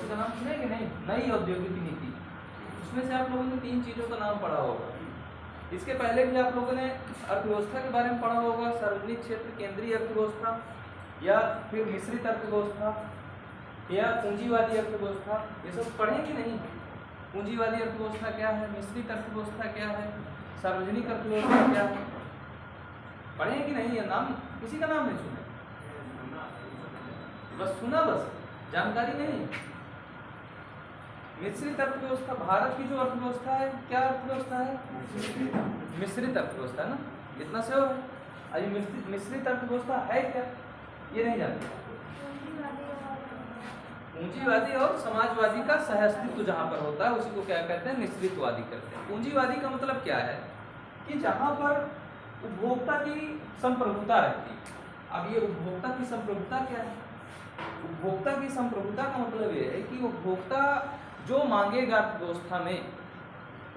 Policy का नाम सुने कि नहीं, नई औद्योगिक नीति। उसमें से आप लोगों ने 3 चीज़ों का नाम पढ़ा होगा। इसके पहले भी आप लोगों ने अर्थव्यवस्था के बारे में पढ़ा होगा, सार्वजनिक क्षेत्र केंद्रीय अर्थव्यवस्था, या फिर मिश्रित अर्थव्यवस्था, या पूंजीवादी अर्थव्यवस्था। ये सब पढ़े कि नहीं? पूंजीवादी अर्थव्यवस्था क्या है, मिश्रित अर्थव्यवस्था क्या है, सार्वजनिक अर्थव्यवस्था क्या है, पढ़े कि नहीं? ये नाम किसी का नाम नहीं सुना, बस सुना, बस जानकारी नहीं। मिश्रित अर्थव्यवस्था, भारत की जो अर्थव्यवस्था है, क्या अर्थव्यवस्था है? मिश्रित अर्थव्यवस्था ना, इतना से हो। अभी मिश्रित अर्थव्यवस्था है क्या, ये नहीं जानते। पूंजीवादी और समाजवादी का सहअस्तित्व जहाँ पर होता है उसी को क्या कहते हैं? मिश्रितवादी कहते हैं। पूंजीवादी का मतलब क्या है कि जहाँ पर उपभोक्ता की संप्रभुता रहती है। अब ये उपभोक्ता की संप्रभुता क्या है? उपभोक्ता की संप्रभुता का मतलब ये है कि उपभोक्ता जो मांगेगा अर्थव्यवस्था में,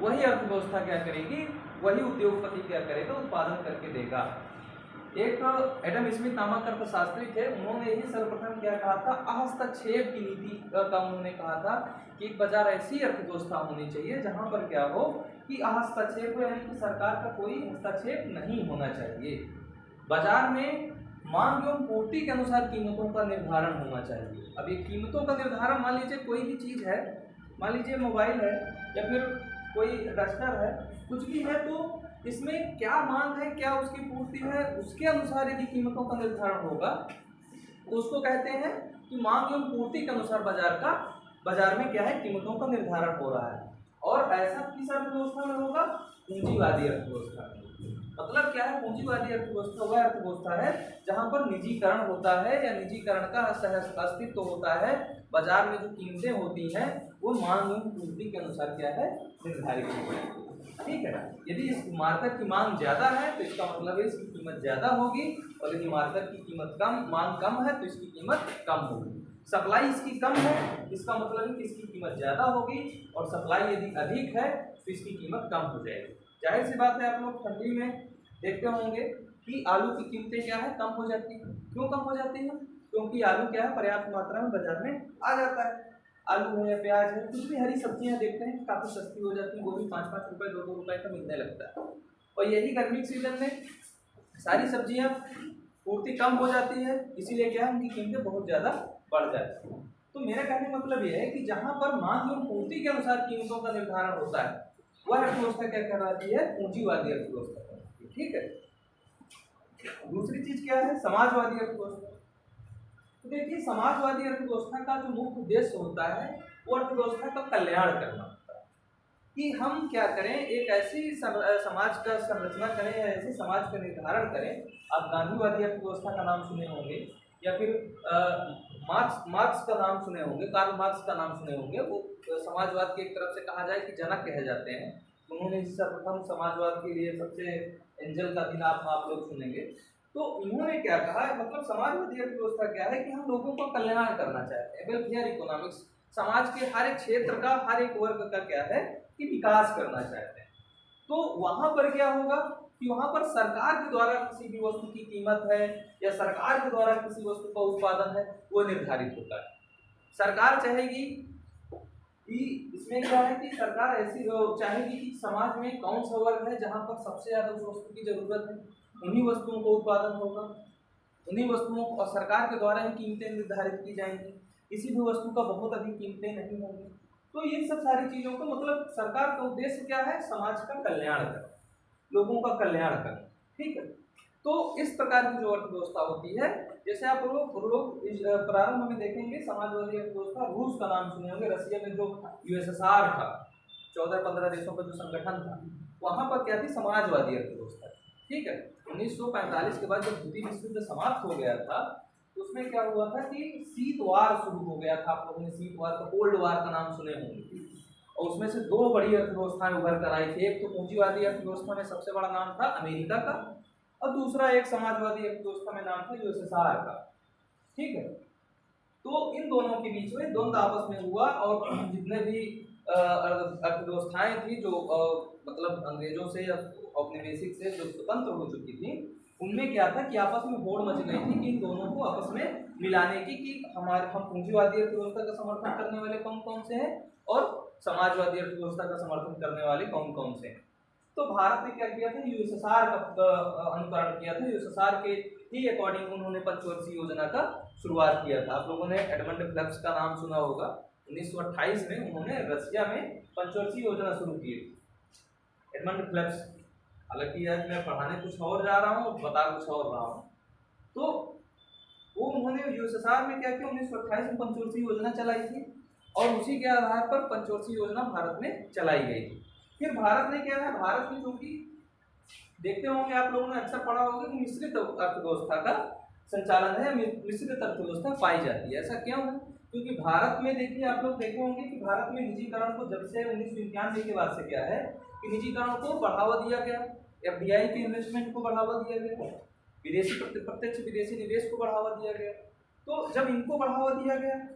वही अर्थव्यवस्था क्या करेगी, वही उद्योगपति क्या करेगा, उत्पादन करके देगा। एक एडम स्मिथ नामक अर्थशास्त्री थे, उन्होंने ही सर्वप्रथम क्या कहा था? हस्तक्षेप की नीति का उन्होंने कहा था कि एक बाजार ऐसी अर्थव्यवस्था होनी चाहिए जहां पर क्या हो कि हस्तक्षेप, यानी कि सरकार का कोई हस्तक्षेप नहीं होना चाहिए। बाजार में मांग एवं पूर्ति के अनुसार कीमतों का निर्धारण होना चाहिए। अब ये कीमतों का निर्धारण, मान लीजिए कोई भी चीज़ है, मान लीजिए मोबाइल है या फिर कोई डस्टर है, कुछ भी है, तो इसमें क्या मांग है, क्या उसकी पूर्ति है, उसके अनुसार यदि कीमतों का निर्धारण होगा तो उसको कहते हैं कि मांग एवं पूर्ति के अनुसार बाजार में क्या है, कीमतों का निर्धारण हो रहा है। और ऐसा किस अर्थव्यवस्था में होगा? पूंजीवादी अर्थव्यवस्था में। मतलब क्या है? पूंजीवादी अर्थव्यवस्था वह अर्थव्यवस्था है जहां पर निजीकरण होता है या निजीकरण का अस्तित्व होता है। बाजार में जो कीमतें होती हैं वो मांग एवं पूर्ति के अनुसार क्या है, निर्धारित होती है। ठीक है। यदि इस मार्केट की मांग ज़्यादा है तो इसका मतलब है इसकी कीमत ज़्यादा होगी, और यदि मार्केट की कीमत कम, मांग कम है तो इसकी कीमत कम होगी। सप्लाई इसकी कम है, इसका मतलब है कि इसकी कीमत ज़्यादा होगी, और सप्लाई यदि अधिक है तो इसकी कीमत कम हो जाएगी। जाहिर सी बात है, आप लोग ठंडी में देखते होंगे कि आलू की कीमतें क्या है, कम हो जाती हैं। क्यों कम हो जाती हैं? क्योंकि आलू क्या है, पर्याप्त मात्रा में बाजार में आ जाता है। आलू है, प्याज है, कुछ भी हरी सब्जियां देखते हैं काफ़ी सस्ती हो जाती हैं, वो भी 5-5 रुपये 2-2 रुपये का मिलने लगता है। और यही गर्मी के सीजन में सारी सब्जियां पूर्ति कम हो जाती है, इसीलिए क्या है, उनकी कीमतें बहुत ज़्यादा बढ़ जाती हैं। तो मेरा कहने का मतलब यह है कि जहाँ पर मांग एवं पूर्ति के अनुसार कीमतों का निर्धारण होता है वह अर्थव्यवस्था क्या कहलाती है? पूंजीवादी अर्थव्यवस्था कहलाती है। ठीक है। दूसरी चीज क्या है? समाजवादी अर्थव्यवस्था। तो देखिए, समाजवादी अर्थव्यवस्था का जो मुख्य उद्देश्य होता है वो अर्थव्यवस्था का कल्याण करना होता है, कि हम क्या करें, एक ऐसी समाज का संरचना करें या ऐसे समाज का निर्धारण करें। आप गांधीवादी अर्थव्यवस्था का नाम सुने होंगे, या फिर मार्क्स का नाम सुने होंगे, कार्ल मार्क्स का नाम सुने होंगे। वो समाजवाद की एक तरफ से कहा जाए कि जनक कहे जाते हैं। उन्होंने सर्वप्रथम समाजवाद के लिए सबसे एंजल का भी नाम आप लोग सुनेंगे। तो इन्होंने क्या कहा, मतलब समाजवादी अर्थव्यवस्था क्या है कि हम लोगों का कल्याण करना चाहते हैं, वेलफेयर इकोनॉमिक्स। समाज के हर एक क्षेत्र का, हर एक वर्ग का क्या है कि विकास करना चाहते हैं। तो वहां पर क्या होगा कि वहां पर सरकार के द्वारा किसी भी वस्तु की कीमत है या सरकार के द्वारा किसी वस्तु का उत्पादन है वो निर्धारित होता है। सरकार चाहेगी कि इसमें क्या है कि सरकार ऐसी चाहेगी कि समाज में कौन सा वर्ग है जहां पर सबसे ज्यादा उस वस्तु की जरूरत है, उन्हीं वस्तुओं को उत्पादन होगा, उन्हीं वस्तुओं को, और सरकार के द्वारा ही कीमतें निर्धारित की जाएंगी। किसी भी वस्तु का बहुत अधिक कीमतें नहीं होंगी। तो ये सब सारी चीजों को, मतलब सरकार का उद्देश्य क्या है? समाज का कल्याण करना, लोगों का कल्याण करना। ठीक है। तो इस प्रकार की जो अर्थव्यवस्था होती है, जैसे आप लोग प्रारंभ में देखेंगे समाजवादी अर्थव्यवस्था, रूस का नाम सुने होंगे। रशिया में जो यूएसएसआर था, 14-15 देशों का जो संगठन था, वहां पर क्या थी? समाजवादी अर्थव्यवस्था। ठीक है। 1945 के बाद जब द्वितीय विश्व युद्ध समाप्त हो गया था, उसमें क्या हुआ था कि शीत वार शुरू हो गया था। आप लोगों ने शीत वार का, कोल्ड वार का नाम सुने होंगे। और उसमें से 2 बड़ी अर्थव्यवस्थाएं उभर कर आई थी। एक तो पूंजीवादी अर्थव्यवस्था में सबसे बड़ा नाम था अमेरिका का, और दूसरा एक समाजवादी अर्थव्यवस्था में नाम था यूएसएसआर का। ठीक है। तो इन दोनों के बीच में द्वंद्व आपस में हुआ, और जितने भी अर्थव्यवस्थाएं थी जो मतलब अंग्रेजों से, औपनिवेशिक से जो स्वतंत्र हो चुकी थी, उनमें क्या था कि आपस में होड़ मच गई थी कि इन दोनों को आपस में मिलाने की, कि हम पूंजीवादी अर्थव्यवस्था का समर्थन करने वाले कौन कौन से हैं और समाजवादी अर्थव्यवस्था का समर्थन करने वाले कौन कौन से हैं। तो भारत ने क्या किया था, यूएसएसआर का अनुकरण किया था। यूएसएसआर के ही अकॉर्डिंग उन्होंने पंचवर्षीय योजना का शुरुआत किया था। आप लोगों ने एडमंड फ्लेक्स का नाम सुना होगा। 1928 में उन्होंने रशिया में पंचवर्षीय योजना शुरू की। एडमंड फ्लेक्स, हालांकि आज मैं पढ़ाने कुछ और जा रहा हूँ, बता कुछ और रहा हूँ। तो वो उन्होंने यूएसएसआर में क्या किया, 1928 में पंचवर्षीय योजना चलाई थी और उसी के आधार पर पंचवर्षीय योजना भारत में चलाई गई थी। फिर भारत ने क्या है, भारत में चूंकि देखते होंगे आप लोगों ने अक्सर पढ़ा होगा कि मिश्रित अर्थव्यवस्था का संचालन है, मिश्रित अर्थव्यवस्था पाई जाती है। ऐसा क्यों है? क्योंकि भारत में देखिए, आप लोग देखे होंगे कि भारत में निजीकरण को जब से 1991 के बाद से क्या है कि निजीकरण को बढ़ावा दिया गया, एफडीआई के इन्वेस्टमेंट को बढ़ावा दिया गया, विदेशी प्रत्यक्ष विदेशी निवेश को बढ़ावा दिया गया। तो जब इनको बढ़ावा दिया गया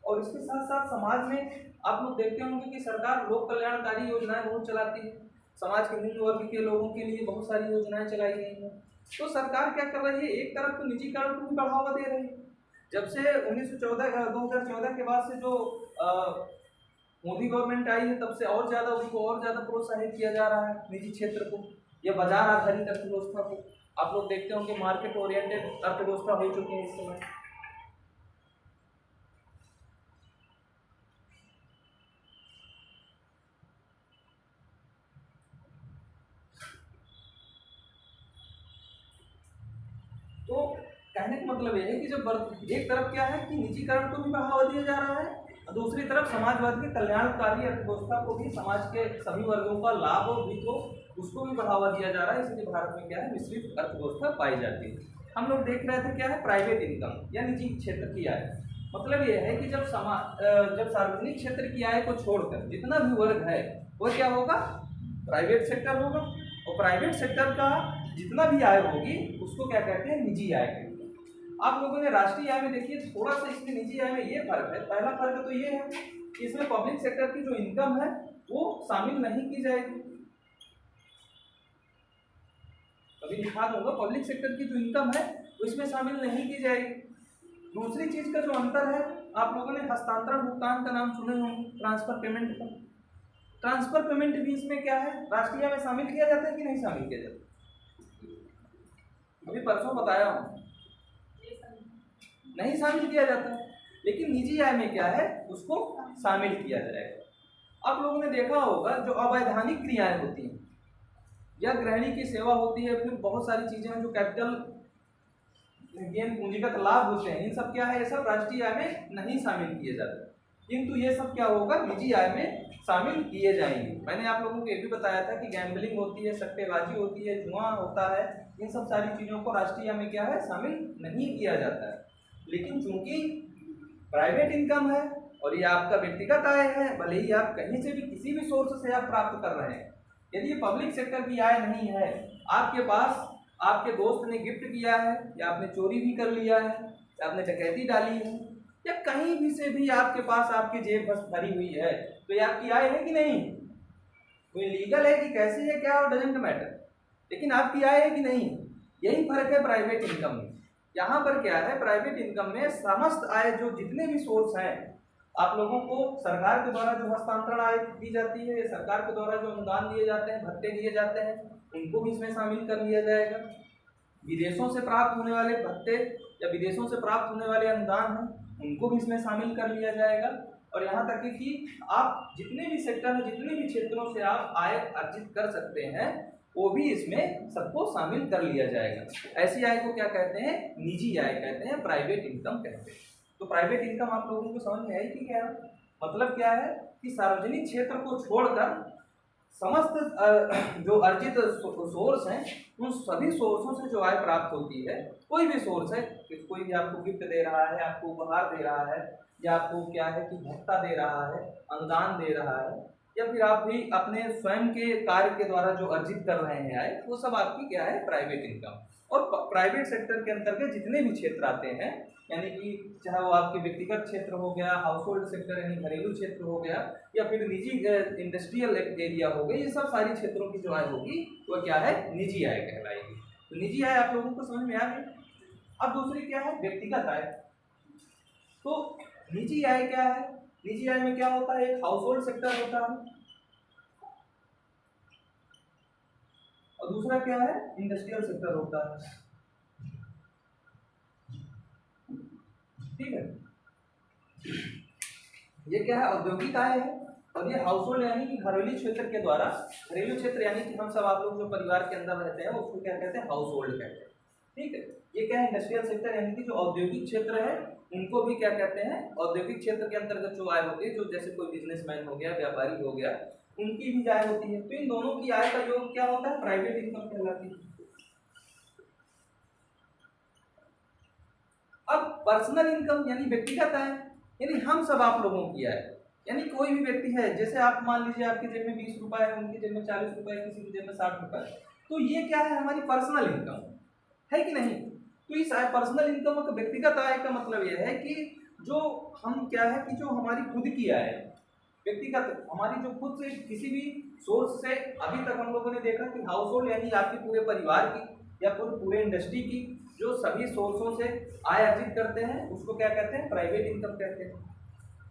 और इसके साथ साथ समाज में आप लोग देखते होंगे कि सरकार लोक कल्याणकारी योजनाएं बहुत चलाती है, समाज के निम्न वर्ग के लोगों के लिए बहुत सारी योजनाएं चलाई गई हैं। तो सरकार क्या कर रही है, एक तरफ तो निजीकरण को भी बढ़ावा दे रही है। जब से 2014 के बाद से जो मोदी गवर्नमेंट आई है, तब से और ज़्यादा उसको और ज़्यादा प्रोत्साहित किया जा रहा है, निजी क्षेत्र को या बाजार आधारित अर्थव्यवस्था को। आप लोग देखते होंगे मार्केट ओरिएंटेड अर्थव्यवस्था हो चुकी है इस समय। तो कहने का मतलब यह है कि जब एक तरफ क्या है कि निजीकरण को भी बढ़ावा दिया जा रहा है और दूसरी तरफ समाजवाद की कल्याणकारी अर्थव्यवस्था को भी, समाज के सभी वर्गों का लाभ और हित हो उसको भी बढ़ावा दिया जा रहा है। इसलिए भारत में क्या है, मिश्रित अर्थव्यवस्था पाई जाती है। हम लोग देख रहे थे क्या है, प्राइवेट इनकम या निजी क्षेत्र की आय। मतलब यह है कि जब सार्वजनिक क्षेत्र की आय को छोड़कर जितना भी वर्ग है वो क्या होगा, प्राइवेट सेक्टर होगा। और प्राइवेट सेक्टर का जितना भी आय होगी उसको क्या कहते हैं, निजी आय कहते हैं। आप लोगों ने राष्ट्रीय आय में देखिए थोड़ा सा इसमें निजी आय में ये फर्क है। पहला फर्क तो ये है कि इसमें पब्लिक सेक्टर की जो इनकम है वो शामिल नहीं की जाएगी। अभी दिखा दूंगा, पब्लिक सेक्टर की जो इनकम है वो इसमें शामिल नहीं की जाएगी। दूसरी चीज का जो अंतर है, आप लोगों ने हस्तांतरण भुगतान का नाम सुने होंगे, ट्रांसफर पेमेंट का। ट्रांसफर पेमेंट भी इसमें क्या है, राष्ट्रीय आय में शामिल किया जाता है कि नहीं शामिल किया जाता? अभी परसों बताया हूँ, नहीं शामिल किया जाता है। लेकिन निजी आय में क्या है, उसको शामिल किया जाएगा। आप लोगों ने देखा होगा जो अवैधानिक क्रियाएं होती हैं या गृहिणी की सेवा होती है, फिर बहुत सारी चीजें हैं जो कैपिटल गेन पूंजीगत लाभ होते हैं, इन सब क्या है, ये सब राष्ट्रीय आय में नहीं शामिल किए जाते, किंतु ये सब क्या होगा, निजी आय में शामिल किए जाएंगे। मैंने आप लोगों को ये भी बताया था कि गैम्बलिंग होती है, सट्टेबाजी होती है, जुआ होता है, इन सब सारी चीज़ों को राष्ट्रीय आय में क्या है, शामिल नहीं किया जाता है। लेकिन चूंकि प्राइवेट इनकम है और ये आपका व्यक्तिगत आय है, भले ही आप कहीं से भी किसी भी सोर्स से आप प्राप्त कर रहे हैं, यदि पब्लिक सेक्टर की आय नहीं है, आपके पास आपके दोस्त ने गिफ्ट किया है या आपने चोरी भी कर लिया है या आपने डकैती डाली है या कहीं भी से भी आपके पास आपकी जेब बस भरी हुई है, तो ये आपकी आय है कि नहीं? कोई लीगल है कि कैसी है क्या, और डजेंट मैटर, लेकिन आपकी आय है कि नहीं। यही फर्क है प्राइवेट इनकम में। यहाँ पर क्या है, प्राइवेट इनकम में समस्त आय जो जितने भी सोर्स हैं, आप लोगों को सरकार के द्वारा जो हस्तांतरण आय दी जाती है, सरकार के द्वारा जो अनुदान दिए जाते हैं, भत्ते दिए जाते हैं, उनको भी इसमें शामिल कर लिया जाएगा। विदेशों से प्राप्त होने वाले भत्ते या विदेशों से प्राप्त होने वाले अनुदान हैं, उनको भी इसमें शामिल कर लिया जाएगा। और यहाँ तक कि आप जितने भी सेक्टर हैं, जितने भी क्षेत्रों से आप आय अर्जित कर सकते हैं, वो भी इसमें सबको शामिल कर लिया जाएगा। ऐसी आय को क्या कहते हैं, निजी आय कहते हैं, प्राइवेट इनकम कहते हैं। तो प्राइवेट इनकम आप लोगों को समझ में आई कि क्या मतलब क्या है, कि सार्वजनिक क्षेत्र को छोड़कर समस्त जो अर्जित सोर्स हैं, उन सभी सोर्सों से जो आय प्राप्त होती है, कोई भी सोर्स है, कोई भी आपको गिफ्ट दे रहा है, आपको उपहार दे रहा है, या आपको क्या है कि भत्ता दे रहा है, अनुदान दे रहा है, या फिर आप भी अपने स्वयं के कार्य के द्वारा जो अर्जित कर रहे हैं आय, वो सब आपकी क्या है, प्राइवेट इनकम। और प्राइवेट सेक्टर के अंतर्गत जितने भी क्षेत्र आते हैं, यानी कि चाहे वो आपके व्यक्तिगत क्षेत्र हो गया, हाउस होल्ड सेक्टर यानी घरेलू क्षेत्र हो गया, या फिर निजी इंडस्ट्रियल एरिया हो गई, ये सब सारी क्षेत्रों की जो आय होगी वो क्या है, निजी आय कहलाएगी। तो निजी आय आप लोगों को समझ में आ गई। अब दूसरी क्या है, व्यक्तिगत आय। तो निजी आय क्या है, निजी आय में क्या होता है, एक हाउस होल्ड सेक्टर होता है और दूसरा क्या है, इंडस्ट्रियल सेक्टर होता है। ठीक है, ये क्या है, औद्योगिक आय है और ये हाउस होल्ड यानी कि घरेलू क्षेत्र के द्वारा, घरेलू क्षेत्र यानी कि हम सब आप लोग जो परिवार के अंदर रहते हैं उसको क्या कहते हैं, हाउस होल्ड कहते हैं। ठीक है, ये क्या है, इंडस्ट्रियल सेक्टर यानी कि जो औद्योगिक क्षेत्र है उनको भी क्या कहते हैं, औद्योगिक क्षेत्र के अंतर्गत जो आय होती है, जो जैसे कोई बिजनेसमैन हो गया, व्यापारी हो गया, उनकी भी आय होती है। तो इन दोनों की आय का योग क्या होता है, प्राइवेट इनकम कहलाती है। अब पर्सनल इनकम यानी व्यक्तिगत आय, यानी हम सब आप लोगों की आय, यानी कोई भी व्यक्ति है, जैसे आप मान लीजिए आपके जेब में 20 रुपए है, उनकी जेब में 40 रुपए, किसी की जेब में 60 रुपए, तो ये क्या है, हमारी पर्सनल इनकम है कि नहीं। तो इस पर्सनल इनकम का, व्यक्तिगत आय का मतलब यह है कि जो हम क्या है कि जो हमारी खुद की आय है, व्यक्तिगत हमारी जो खुद से किसी भी सोर्स से, अभी तक हम लोगों ने देखा कि हाउस होल्ड यानी आपके पूरे परिवार की या पूरे इंडस्ट्री की जो सभी सोर्सों से आय अर्जित करते हैं उसको क्या कहते हैं, प्राइवेट इनकम कहते हैं।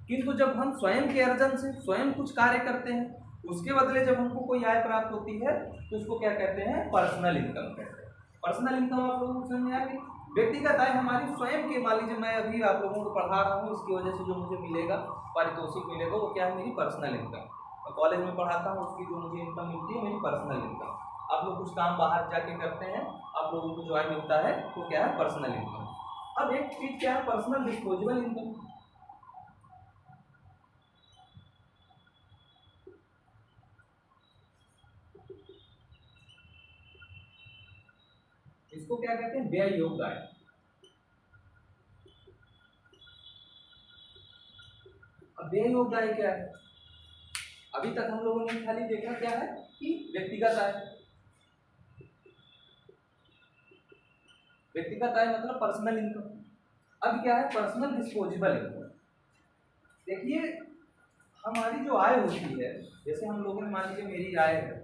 किंतु जब हम स्वयं के अर्जन से स्वयं कुछ कार्य करते हैं, उसके बदले जब हमको कोई आय प्राप्त होती है तो उसको क्या कहते हैं, पर्सनल इनकम कहते हैं। पर्सनल इनकम आप लोगों को समझ में आ गई। व्यक्तिगत आय हमारी स्वयं के, मान लीजिए मैं अभी आप लोगों को पढ़ा रहा हूँ, इसकी वजह से जो मुझे मिलेगा, पारितोषिक मिलेगा, वो क्या है, मेरी पर्सनल इनकम। मैं कॉलेज में पढ़ाता हूँ, उसकी जो मुझे इनकम मिलती है मेरी पर्सनल इनकम। आप लोग कुछ काम बाहर जाके करते हैं, आप लोगों को जो आय मिलता है वो क्या है, पर्सनल इनकम। अब एक चीज क्या है, पर्सनल डिस्पोजेबल इनकम। इसको क्या कहते हैं, व्यय योग्य आय। अब व्यय योग्य आय क्या है, अभी तक हम लोगों ने खाली देखा क्या है कि व्यक्तिगत आय, व्यक्तिगत आय मतलब पर्सनल इनकम। अब क्या है, पर्सनल डिस्पोजेबल इनकम। देखिए हमारी जो आय होती है, जैसे हम लोगों ने मान लीजिए मेरी आय है,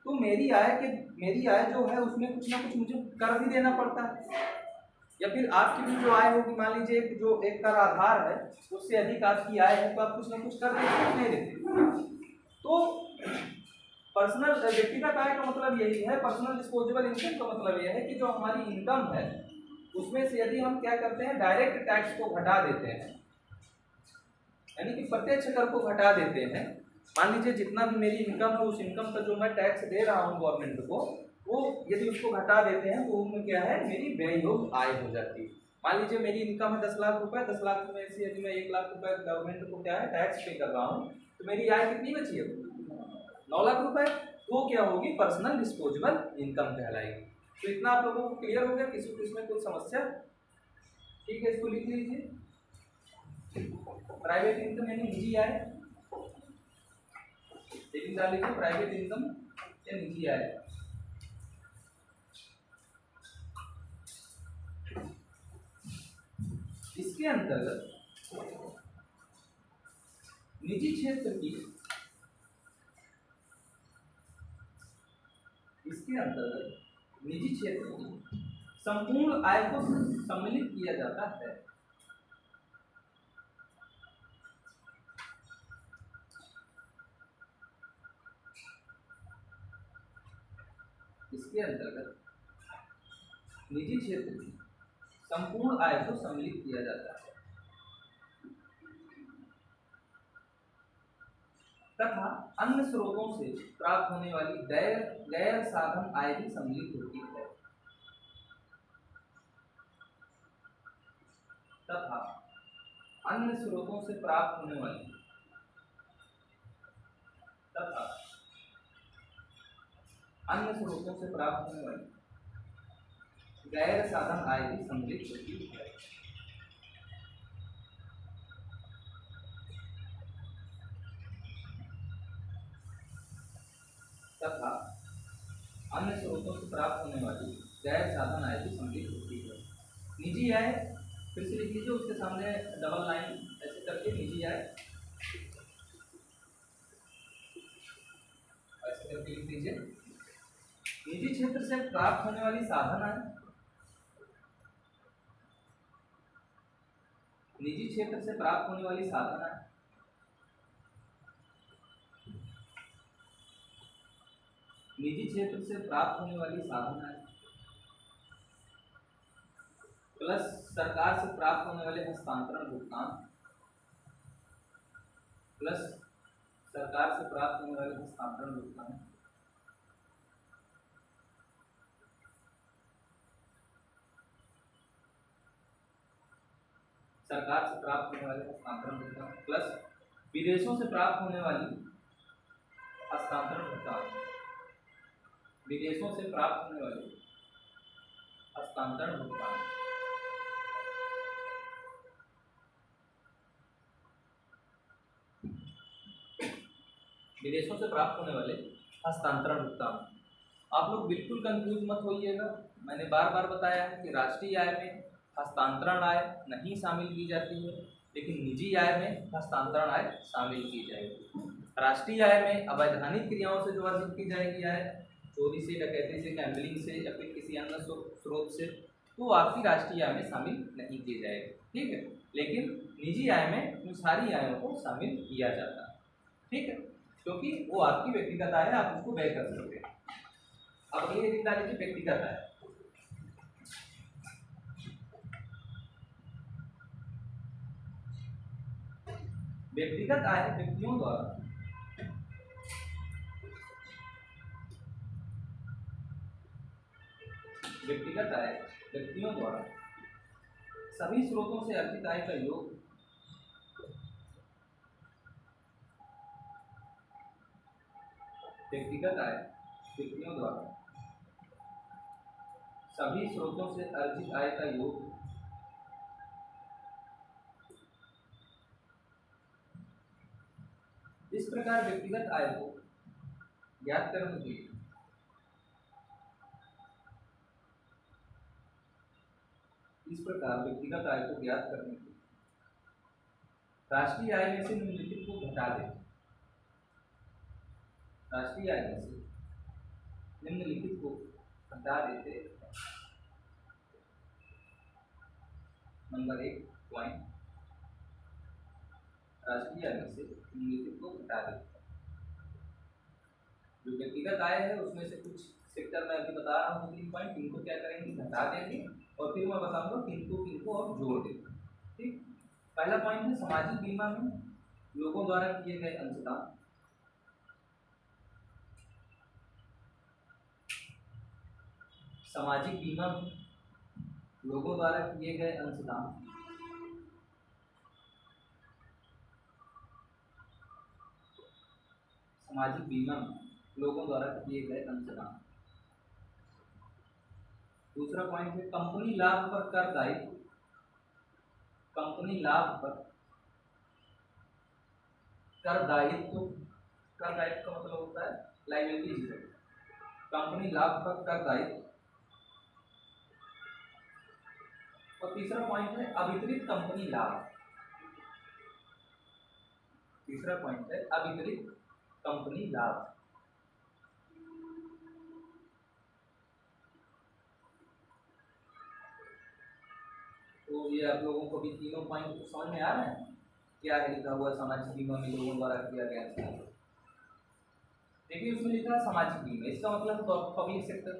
तो मेरी आय जो है उसमें कुछ ना कुछ मुझे कर भी देना पड़ता है, या फिर आपकी भी जो आय होगी, मान लीजिए जो एक कर आधार है उससे अधिक आपकी आय है, तो आप कुछ ना कुछ कर देते नहीं देते। तो पर्सनल व्यक्तिगत आय का मतलब यही है, पर्सनल डिस्पोजेबल इनकम का मतलब यह है कि जो हमारी इनकम है उसमें से यदि हम क्या करते हैं, डायरेक्ट टैक्स को घटा देते हैं, यानी कि प्रत्यक्ष कर को घटा देते हैं। मान लीजिए जितना भी मेरी इनकम है, उस इनकम का जो मैं टैक्स दे रहा हूँ गवर्नमेंट को, वो यदि उसको घटा देते हैं तो उसमें क्या है, मेरी व्यय योग्य आय हो जाती है। मान लीजिए मेरी इनकम है 10 लाख रुपए, 10 लाख में से यदि मैं 1 लाख रुपए गवर्नमेंट को क्या है टैक्स पे कर रहा हूँ, तो मेरी आय कितनी बची है, 9 लाख रुपए। वो क्या होगी, पर्सनल डिस्पोजेबल इनकम कहलाएगी। तो इतना आप लोगों को क्लियर हो गया, किसी को इसमें कोई समस्या? ठीक है, इसको लिख लीजिए, प्राइवेट इनकम यानी निजी आय, लेकिन डाल लीजिए प्राइवेट इनकम या निजी आय। इसके अंतर्गत निजी क्षेत्र की, इसके अंतर्गत निजी क्षेत्र की संपूर्ण आय को सम्मिलित किया जाता है। इसके अंतर्गत निजी क्षेत्र की संपूर्ण आय को सम्मिलित किया जाता है तथा अन्य स्रोतों से प्राप्त होने वाली गैर साधन आय भी सम्मिलित होती है, तथा अन्य स्रोतों से प्राप्त होने वाली गैर साधन आय भी सम्मिलित होती है। तथा अन्य स्रोतों से प्राप्त होने वाली गैर साधन आय भी सम्मिलित होती है। निजी आय फिर से लिख लीजिए, उसके सामने डबल लाइन ऐसे करके निजी आय ऐसे करके लिख लीजिए। निजी क्षेत्र से प्राप्त होने वाली साधन आय, निजी क्षेत्र से प्राप्त होने वाली साधन आय, निजी क्षेत्र से प्राप्त होने वाली साधन आय प्लस सरकार से प्राप्त होने वाले हस्तांतरण भुगतान, प्लस सरकार से प्राप्त होने वाले हस्तांतरण भुगतान, सरकार से प्राप्त होने वाले हस्तांतरण भुगतान प्लस विदेशों से प्राप्त होने वाली हस्तांतरण भुगतान, विदेशों से प्राप्त होने वाली हस्तांतरण भुगतान, विदेशों से प्राप्त होने वाले हस्तांतरण भुगतान। आप लोग बिल्कुल कंफ्यूज मत होइएगा, मैंने बार बार बताया है कि राष्ट्रीय आय में हस्तांतरण आय नहीं शामिल की जाती है, लेकिन निजी आय में हस्तांतरण आय शामिल की जाएगी। राष्ट्रीय आय में अवैधानिक क्रियाओं से जो अर्जित की जाएगी आय, चोरी से, डकैती से, गैम्बलिंग से या फिर किसी अन्य स्रोत से, तो आपकी राष्ट्रीय आय में शामिल नहीं की जाएगी, ठीक है। लेकिन निजी आय में उन सारी आयों को शामिल किया जाता है, ठीक है, क्योंकि वो आपकी व्यक्तिगत आय है, आप उसको व्यय कर सकते हैं। अब अगली हेडिंग डाल लीजिए व्यक्तिगत आय। व्यक्तिगत आय व्यक्तियों द्वारा व्यक्तिगत आय व्यक्तियों द्वारा सभी स्रोतों से अर्जित आय का योग व्यक्तिगत आय व्यक्तियों द्वारा सभी स्रोतों से अर्जित आय का योग इस प्रकार व्यक्तिगत आय को ज्ञात करने के लिए इस प्रकार व्यक्तिगत आय को ज्ञात करने के लिए राष्ट्रीय आय में से निम्नलिखित को घटा दें। राष्ट्रीय आय में से निम्नलिखित को घटा देते। नंबर 1 पॉइंट, राष्ट्रीय आय में से निम्नलिखित को घटा देते। जो व्यक्तिगत आय है उसमें से कुछ सेक्टर में अभी बता रहा हूँ 3 पॉइंट, इनको क्या करेंगे, घटा देंगे और फिर मैं बताऊंगा किनको और जोड़ देंगे, ठीक। पहला पॉइंट है सामाजिक बीमा में लोगों द्वारा किए गए अंशदान। सामाजिक बीमा में लोगों द्वारा किए गए अंशदान। सामाजिक बीमा में लोगों द्वारा किए गए अंशदान। दूसरा पॉइंट है कंपनी लाभ पर कर दायित्व। कंपनी लाभ पर कर दायित्व, कर दायित्व का मतलब होता है लायबिलिटीज। कंपनी लाभ पर कर दायित्व। और तीसरा पॉइंट है अवितरित कंपनी लाभ। तीसरा पॉइंट है अवितरित कंपनी लाभ। तो ये आप लोगों को भी तीनों पॉइंट तो समझ में आ रहे हैं, क्या है लिखा हुआ सामाजिक बीमा में लोगों द्वारा किया गया था। देखिए उसमें लिखा है सामाजिक बीमा, इसका मतलब पब्लिक सेक्टर,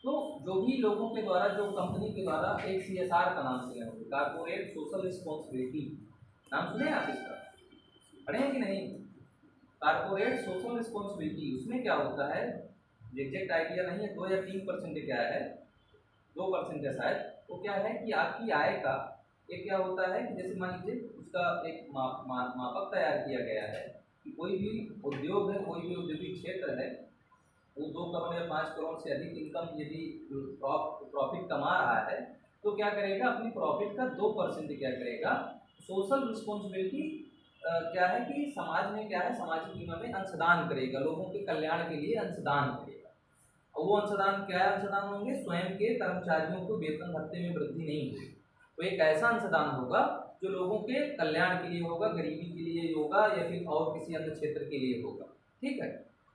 तो जो भी लोगों के द्वारा, जो कंपनी के द्वारा एक CSR का नाम सुने होंगे, कॉर्पोरेट सोशल रिस्पॉन्सिबिलिटी, नाम सुने आप इसका, पढ़े हैं कि नहीं? कॉर्पोरेट सोशल रिस्पॉन्सिबिलिटी, उसमें क्या होता है, एग्जैक्ट आइडिया नहीं है, 2 या 3% क्या है, 2% है शायद। तो क्या है कि आपकी आय का एक क्या होता है कि जैसे मान लीजिए उसका एक मापक तैयार किया गया है कि कोई भी उद्योग है, कोई भी औद्योगिक क्षेत्र है, वो 2 करोड़ या 5 करोड़ से अधिक इनकम यदि प्रॉफिट कमा रहा है तो क्या करेगा, अपनी प्रॉफिट का 2% क्या करेगा, सोशल रिस्पॉन्सिबिलिटी क्या है कि समाज में क्या है, सामाजिक बीमा में अंशदान करेगा, लोगों के कल्याण के लिए अंशदान करेगा। और वो अंशदान क्या अंशदान होंगे, स्वयं के कर्मचारियों को वेतन भत्ते में वृद्धि नहीं होगी, तो एक ऐसा अंशदान होगा जो लोगों के कल्याण के लिए होगा, गरीबी के लिए होगा या फिर और किसी अन्य क्षेत्र के लिए होगा, ठीक है।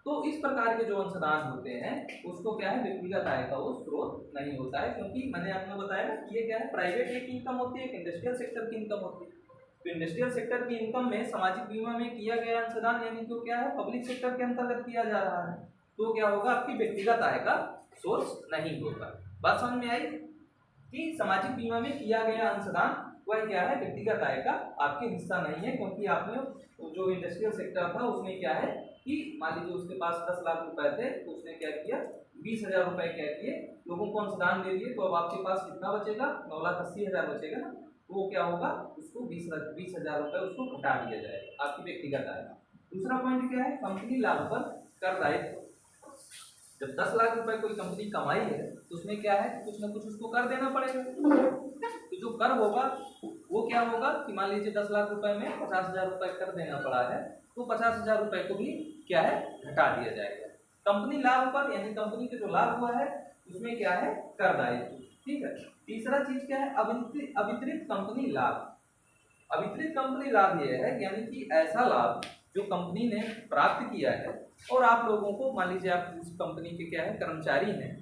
तो इस प्रकार के जो अंशदान होते हैं उसको क्या है, व्यक्तिगत आय का वो स्रोत नहीं होता है, क्योंकि मैंने आपको बताया ना कि ये क्या है, प्राइवेट एक इनकम होती है, एक इंडस्ट्रियल सेक्टर की इनकम होती है। तो इंडस्ट्रियल सेक्टर की इनकम में सामाजिक बीमा में किया गया अंशदान यानी कि क्या है, पब्लिक सेक्टर के अंतर्गत किया जा रहा है, तो क्या होगा, आपकी व्यक्तिगत आय का सोर्स नहीं होगा। बात समझ में आई कि सामाजिक बीमा में किया गया अंशदान वह क्या है, व्यक्तिगत आय का आपके हिस्सा नहीं है, क्योंकि आपने जो इंडस्ट्रियल सेक्टर था उसमें क्या है कि मान लीजिए उसके पास 10 लाख रुपए थे, तो उसने क्या किया, 20,000 रुपए क्या किए, लोगों को अंशदान दे दिए, तो अब आपके पास कितना बचेगा, 9,80,000 बचेगा ना, तो वो क्या होगा, उसको 20,000 रुपए उसको घटा दिया जाएगा आपकी व्यक्तिगत आय। दूसरा पॉइंट क्या है, कंपनी लाभ पर कर दायित्व। जब 10 लाख रुपए कोई कंपनी कमाई है तो उसमें क्या है, कुछ ना कुछ उसको कर देना पड़ेगा, तो जो कर होगा वो क्या होगा कि मान लीजिए 10 लाख रुपए में 50,000 रुपए कर देना पड़ा है, तो 50,000 रुपए को भी क्या है, घटा दिया जाएगा। कंपनी लाभ पर यानी कंपनी के जो लाभ हुआ है उसमें क्या है, कर दायित्व। ठीक है। तीसरा चीज क्या है, अवितरित कंपनी लाभ। अवितरित कंपनी लाभ ये है यानी कि ऐसा लाभ जो कंपनी ने प्राप्त किया है और आप लोगों को, मान लीजिए आप उस कंपनी के क्या है, कर्मचारी हैं,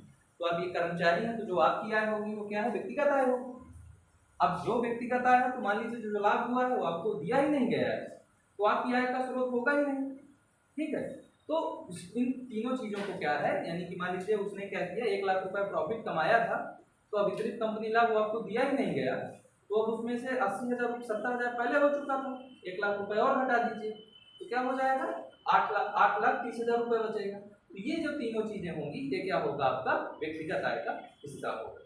तो अब ये कर्मचारी हैं तो जो आपकी आय होगी वो क्या है, व्यक्तिगत आय होगी। अब जो व्यक्तिगत आय है तो मान लीजिए जो लाभ हुआ है वो आपको दिया ही नहीं गया है, तो आपकी आय का स्रोत होगा ही नहीं। ठीक है। तो इन तीनों चीजों को क्या है, यानी कि मान लीजिए उसने क्या किया, 1 लाख रुपए प्रॉफिट कमाया था, तो अवितरित कंपनी लाभ वो आपको दिया ही नहीं गया, तो अब उसमें से 80,000 70,000 पहले हो चुका था, 1 लाख रुपए और हटा दीजिए, तो क्या हो जाएगा, 8,30,000 रुपए बचेगा। तो ये जो तीनों चीजें होंगी ये क्या होगा, आपका व्यक्तिगत आय का हिस्सा होगा।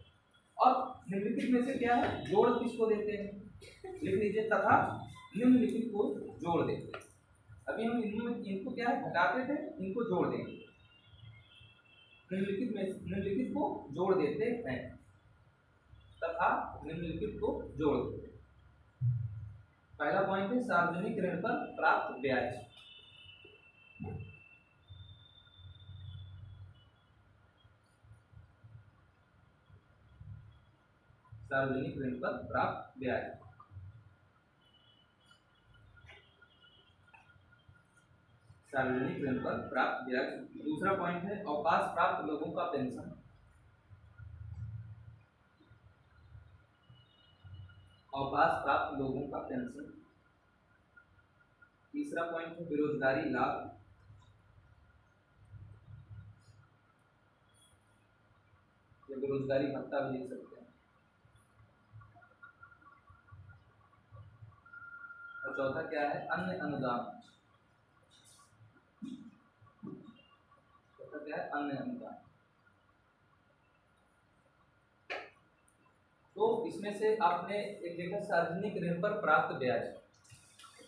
और निम्नलिखित में से क्या है, जोड़ किसको देते हैं, लिख लीजिए, तथा निम्नलिखित को जोड़ देते हैं। अभी हम इनको क्या है, घटाते थे, इनको जोड़ देंगे, निम्नलिखित को जोड़ देते हैं, तथा निम्नलिखित को जोड़ देते हैं। पहला पॉइंट है सार्वजनिक ऋण पर प्राप्त ब्याज। सार्वजनिक ऋण पर प्राप्त ब्याज। सार्वजनिक ऋण पर प्राप्त ब्याज। दूसरा पॉइंट है अवकाश प्राप्त लोगों का पेंशन। अवकाश प्राप्त लोगों का पेंशन। तीसरा पॉइंट है बेरोजगारी लाभ। या बेरोजगारी भत्ता भी लिख सकते हैं। और चौथा क्या है, अन्य अनुदान। चौथा क्या है, अन्य अनुदान। तो इसमें से आपने एक देखा सार्वजनिक ऋण पर प्राप्त ब्याज,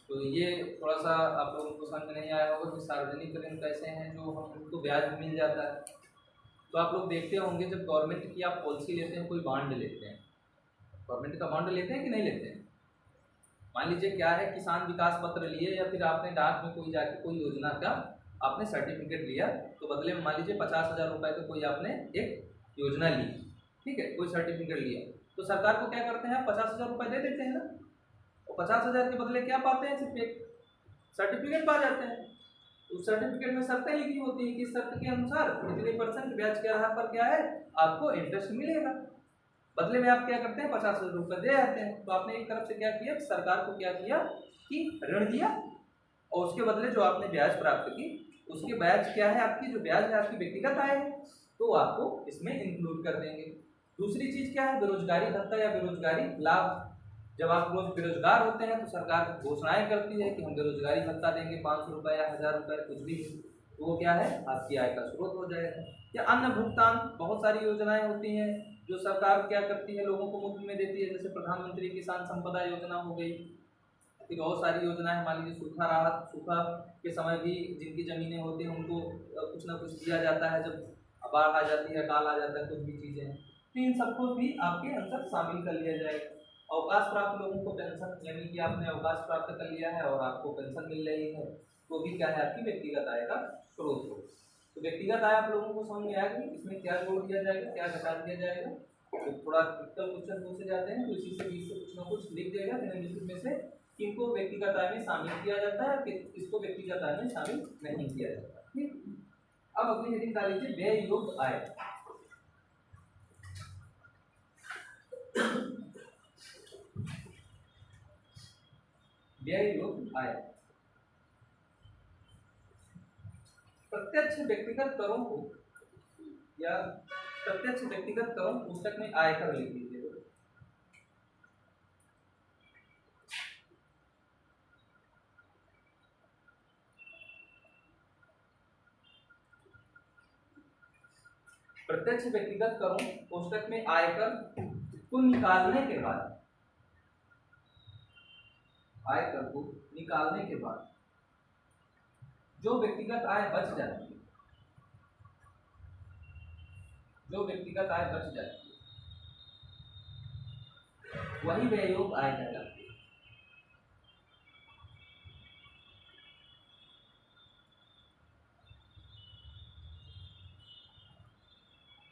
तो ये थोड़ा सा आप लोगों को समझ में नहीं आया होगा कि सार्वजनिक ऋण कैसे हैं जो हमको ब्याज मिल जाता है। तो आप लोग देखते होंगे जब गवर्नमेंट की आप पॉलिसी लेते हैं, कोई बॉन्ड लेते हैं, गवर्नमेंट का बॉन्ड लेते हैं कि नहीं लेते हैं। मान लीजिए क्या है, किसान विकास पत्र लिए या फिर आपने डाक में कोई जाके कोई योजना का आपने सर्टिफिकेट लिया, तो बदले में मान लीजिए 50,000 रुपए का कोई आपने एक योजना ली, ठीक है, कोई सर्टिफिकेट लिया, तो सरकार को क्या करते हैं, 50,000 रुपए दे देते हैं ना, और 50,000 के बदले क्या पाते हैं, सिर्फ एक सर्टिफिकेट पा जाते हैं। उस सर्टिफिकेट में शर्तें लिखी होती है कि शर्त के अनुसार इतने % ब्याज के आधार पर क्या है, आपको इंटरेस्ट मिलेगा। बदले में आप क्या करते हैं, 50,000 रुपए दे जाते हैं। तो आपने एक तरफ से क्या किया, सरकार को क्या किया कि ऋण दिया, और उसके बदले जो आपने ब्याज प्राप्त की, उसके ब्याज क्या है, आपकी जो ब्याज है आपकी व्यक्तिगत आय है, तो आपको इसमें इंक्लूड कर देंगे। दूसरी चीज क्या है, बेरोजगारी भत्ता या बेरोजगारी लाभ। जब आप रोज बेरोजगार होते हैं तो सरकार घोषणाएं करती है कि हम बेरोजगारी भत्ता देंगे 500 रुपए या 1,000 रुपए, कुछ भी, तो वो क्या है, आपकी आय का स्रोत हो जाएगा। या अन्य भुगतान, बहुत सारी योजनाएं होती हैं जो सरकार क्या करती है, लोगों को मुफ्त में देती है, जैसे प्रधानमंत्री किसान संपदा योजना हो गई, फिर बहुत सारी योजनाएं, मान लीजिए सूखा राहत, सूखा के समय भी जिनकी जमीनें होती हैं उनको कुछ ना कुछ दिया जाता है, जब बाढ़ आ जाती है, काल आ जाता है, कुछ भी चीज़ें, तो इन सबको भी आपके अंदर शामिल कर लिया जाएगा। अवकाश प्राप्त लोगों को पेंशन, यानी कि आपने अवकाश प्राप्त कर लिया है और आपको पेंशन मिल रही है, तो भी क्या है, आपकी व्यक्तिगत आय का स्रोत हो। तो व्यक्तिगत आय आप लोगों को समझ में आएगी, इसमें क्या जोड़ दिया जाएगा, क्या घटा दिया जाएगा। तो थोड़ा क्रिटिकल क्वेश्चन पूछे जाते हैं, तो इसी से बीच से कुछ ना कुछ लिख देगा, फिर में से किनको व्यक्तिगत आय में शामिल किया जाता है, किसको व्यक्तिगत आय में शामिल नहीं किया जाता। ठीक, अब अगली हेडिंग डाल लीजिए व्यय योग्य आय। व्यय योग्य आय प्रत्यक्ष व्यक्तिगत करों को या प्रत्यक्ष व्यक्तिगत करों पुस्तक में आयकर लिख लीजिए। प्रत्यक्ष व्यक्तिगत करों कोष्टक में आयकर को निकालने के बाद, आयकर को निकालने के बाद जो व्यक्तिगत आय बच जाती है, जो व्यक्तिगत आय बच जाती है वही व्यय योग्य आय कहलाती है।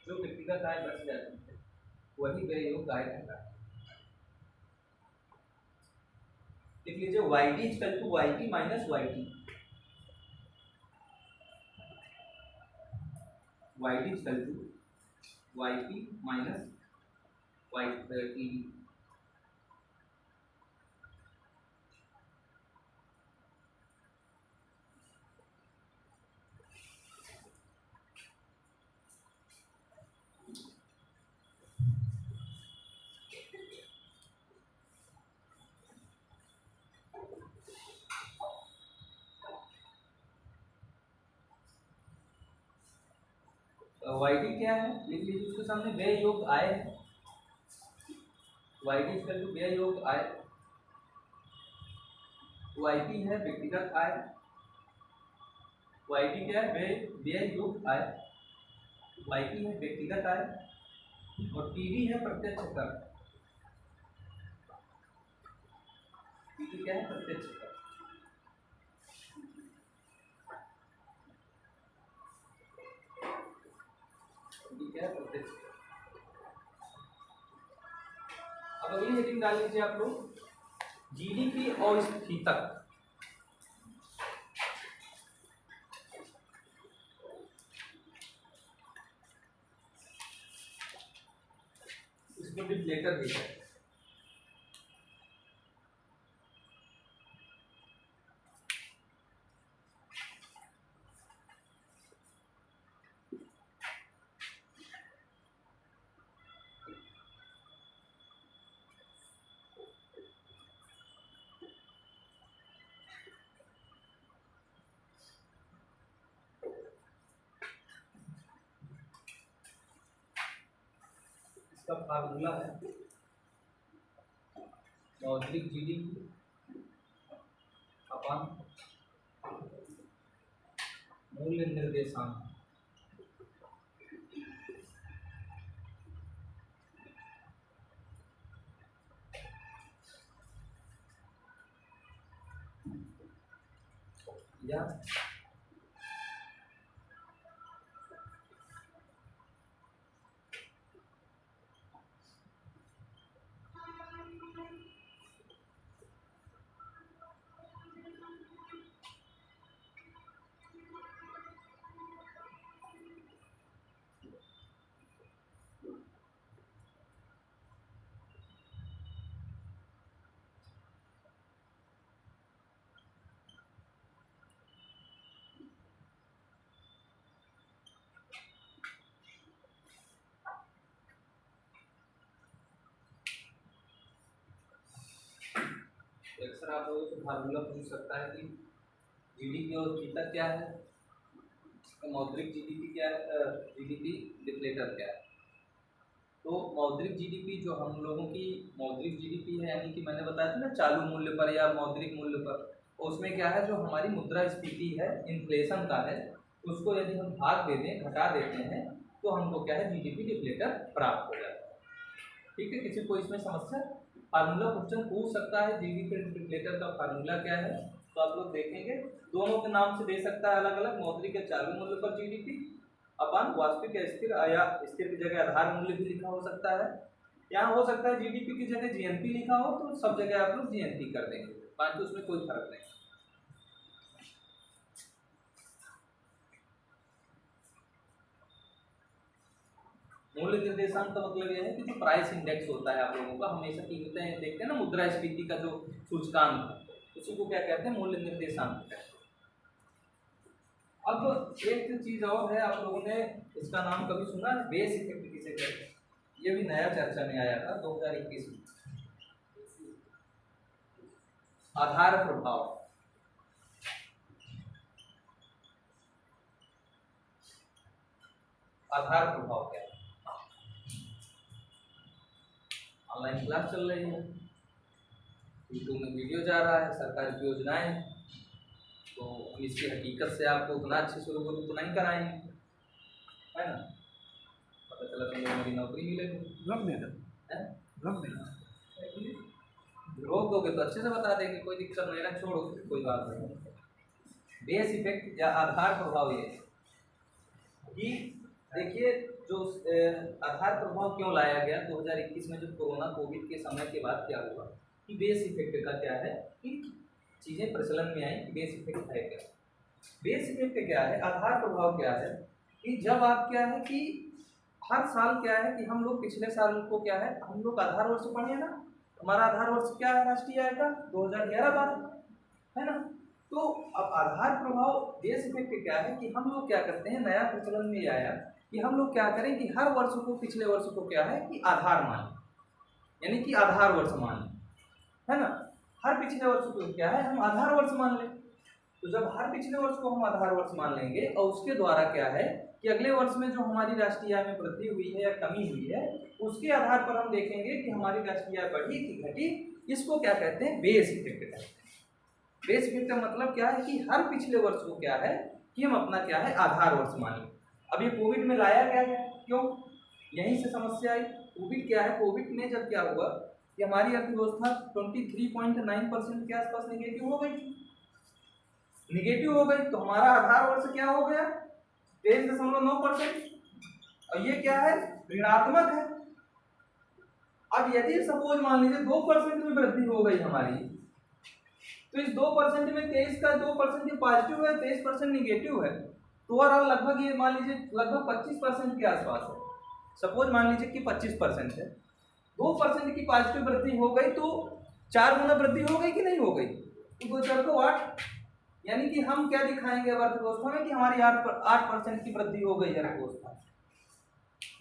जो व्यक्तिगत आय बच जाती है वही व्यय योग्य आय कहलाती है। लिख लीजिए YD equal to YP minus YT। YD equal to YP minus YTD। YD क्या है, लिख लीजिए उसके सामने व्यय योग्य आय है। YD इक्वल टू व्यय योग्य आय। YP है व्यक्तिगत आय। YD क्या है, व्यय योग्य आय। YP है व्यक्तिगत आय और TD है प्रत्यक्ष कर। TD क्या है, प्रत्यक्ष कर। क्या है, प्रत्यक्ष कर। अब अगली हेडिंग डाल लीजिए आप लोग GDP और स्थितक। इसको डिप्लेटर भी है। इसका फार्मूला है मौद्रिक GDP अपन मूल्य निर्देशांक। या अक्सर आप लोगों से फार्मूला पूछ सकता है कि GDP और स्थितक क्या है, मौद्रिक GDP क्या है, GDP डिप्लेटर क्या है। तो मौद्रिक GDP जो हम लोगों की मौद्रिक GDP है, यानी कि मैंने बताया था ना चालू मूल्य पर या मौद्रिक मूल्य पर, उसमें क्या है जो हमारी मुद्रा स्फीति है, इन्फ्लेशन का है, उसको यदि हम भाग दे दें, घटा देते हैं तो हमको क्या है GDP डिप्लेटर प्राप्त हो जाता है। ठीक है, किसी को इसमें समस्या, फार्मूला क्वेश्चन पूछ सकता है GDP डिप्लेटर का फार्मूला क्या है, तो आप लोग देखेंगे दोनों के नाम से दे सकता है अलग अलग, मौद्रिक या चालू मूल्य पर GDP अपन वास्तविक या स्थिर की जगह आधार मूल्य भी लिखा हो सकता है। यहाँ हो सकता है GDP की जगह GNP लिखा हो, तो सब जगह आप लोग GNP कर देंगे, बाकी उसमें कोई फर्क नहीं। मूल्य निर्देशांक का मतलब यह है कि जो प्राइस इंडेक्स होता है आप लोगों का, हमेशा कीमतें देखते हैं ना, मुद्रास्फीति का जो सूचकांक, उसी को क्या कहते हैं, मूल्य निर्देशांक कहते हैं। अब एक चीज और है, आप लोगों ने इसका नाम कभी सुना है, बेस इफेक्ट किसे कहते हैं? ये भी नया चर्चा में आया था 2021 में। आधार प्रभाव, आधार प्रभाव क्या है? ऑनलाइन क्लास चल रही है, यूट्यूब में वीडियो जा रहा है, सरकार की योजनाएं, तो हम इसकी हकीकत से आपको उतना अच्छे से उतना ही कराएंगे, है ना? पता चला तो मेरी नौकरी मिलेगी, रोक दोगे तो अच्छे से बता देंगे, कोई दिक्कत नहीं ना, छोड़ो कोई बात नहीं। बेस इफेक्ट या आधार प्रभाव ये कि देखिए, जो आधार प्रभाव क्यों लाया गया 2021 में, जब कोरोना कोविड के समय के बाद क्या हुआ कि बेस इफेक्ट का क्या है कि चीज़ें प्रचलन में आई कि बेस इफेक्ट है क्या। बेस इफेक्ट क्या है, आधार प्रभाव क्या है कि जब आप क्या है कि हर साल क्या है कि हम लोग पिछले साल को क्या है, हम लोग आधार वर्ष पढ़े ना, हमारा आधार वर्ष क्या है राष्ट्रीय आय का 2011-12, है ना? तो अब आधार प्रभाव बेस इफेक्ट क्या है कि हम लोग क्या करते हैं, नया प्रचलन में आया कि हम लोग क्या करें कि हर वर्ष को पिछले वर्ष को क्या है कि आधार मान, यानी कि आधार वर्ष मान, है ना? हर पिछले वर्ष को क्या है हम आधार वर्ष मान लें। तो जब हर पिछले वर्ष को हम आधार वर्ष मान लेंगे और उसके द्वारा क्या है कि अगले वर्ष में जो हमारी राष्ट्रीय आय में वृद्धि हुई है या कमी हुई है, उसके आधार पर हम देखेंगे कि हमारी राष्ट्रीय आय बढ़ी कि घटी। इसको क्या कहते हैं, बेस इफेक्ट कहते हैं। बेस इफेक्ट का मतलब क्या है कि हर पिछले वर्ष को क्या है कि हम अपना क्या है आधार वर्ष मानें। अब ये कोविड में लाया क्या है, क्यों, यहीं से समस्या आई। कोविड क्या है, कोविड में जब क्या हुआ कि हमारी अर्थव्यवस्था 23.9% के आसपास निगेटिव हो गई, निगेटिव हो गई, तो हमारा आधार वर्ष क्या हो गया 23.9%, और ये क्या है ऋणात्मक है। अब यदि सपोज मान लीजिए 2% में वृद्धि हो गई हमारी, तो इस 2% में 23 का 2% पॉजिटिव है, 23% निगेटिव है, तो ओवरऑल लगभग ये मान लीजिए लगभग 25% के आसपास है। सपोज मान लीजिए कि 25% है, 2% की पॉजिटिव वृद्धि हो गई तो 4 गुना वृद्धि हो गई कि नहीं हो गई, तो 2 को 8, यानी कि हम क्या दिखाएंगे अर्थव्यवस्था में कि हमारी 8% की वृद्धि हो गई अर्थव्यवस्था।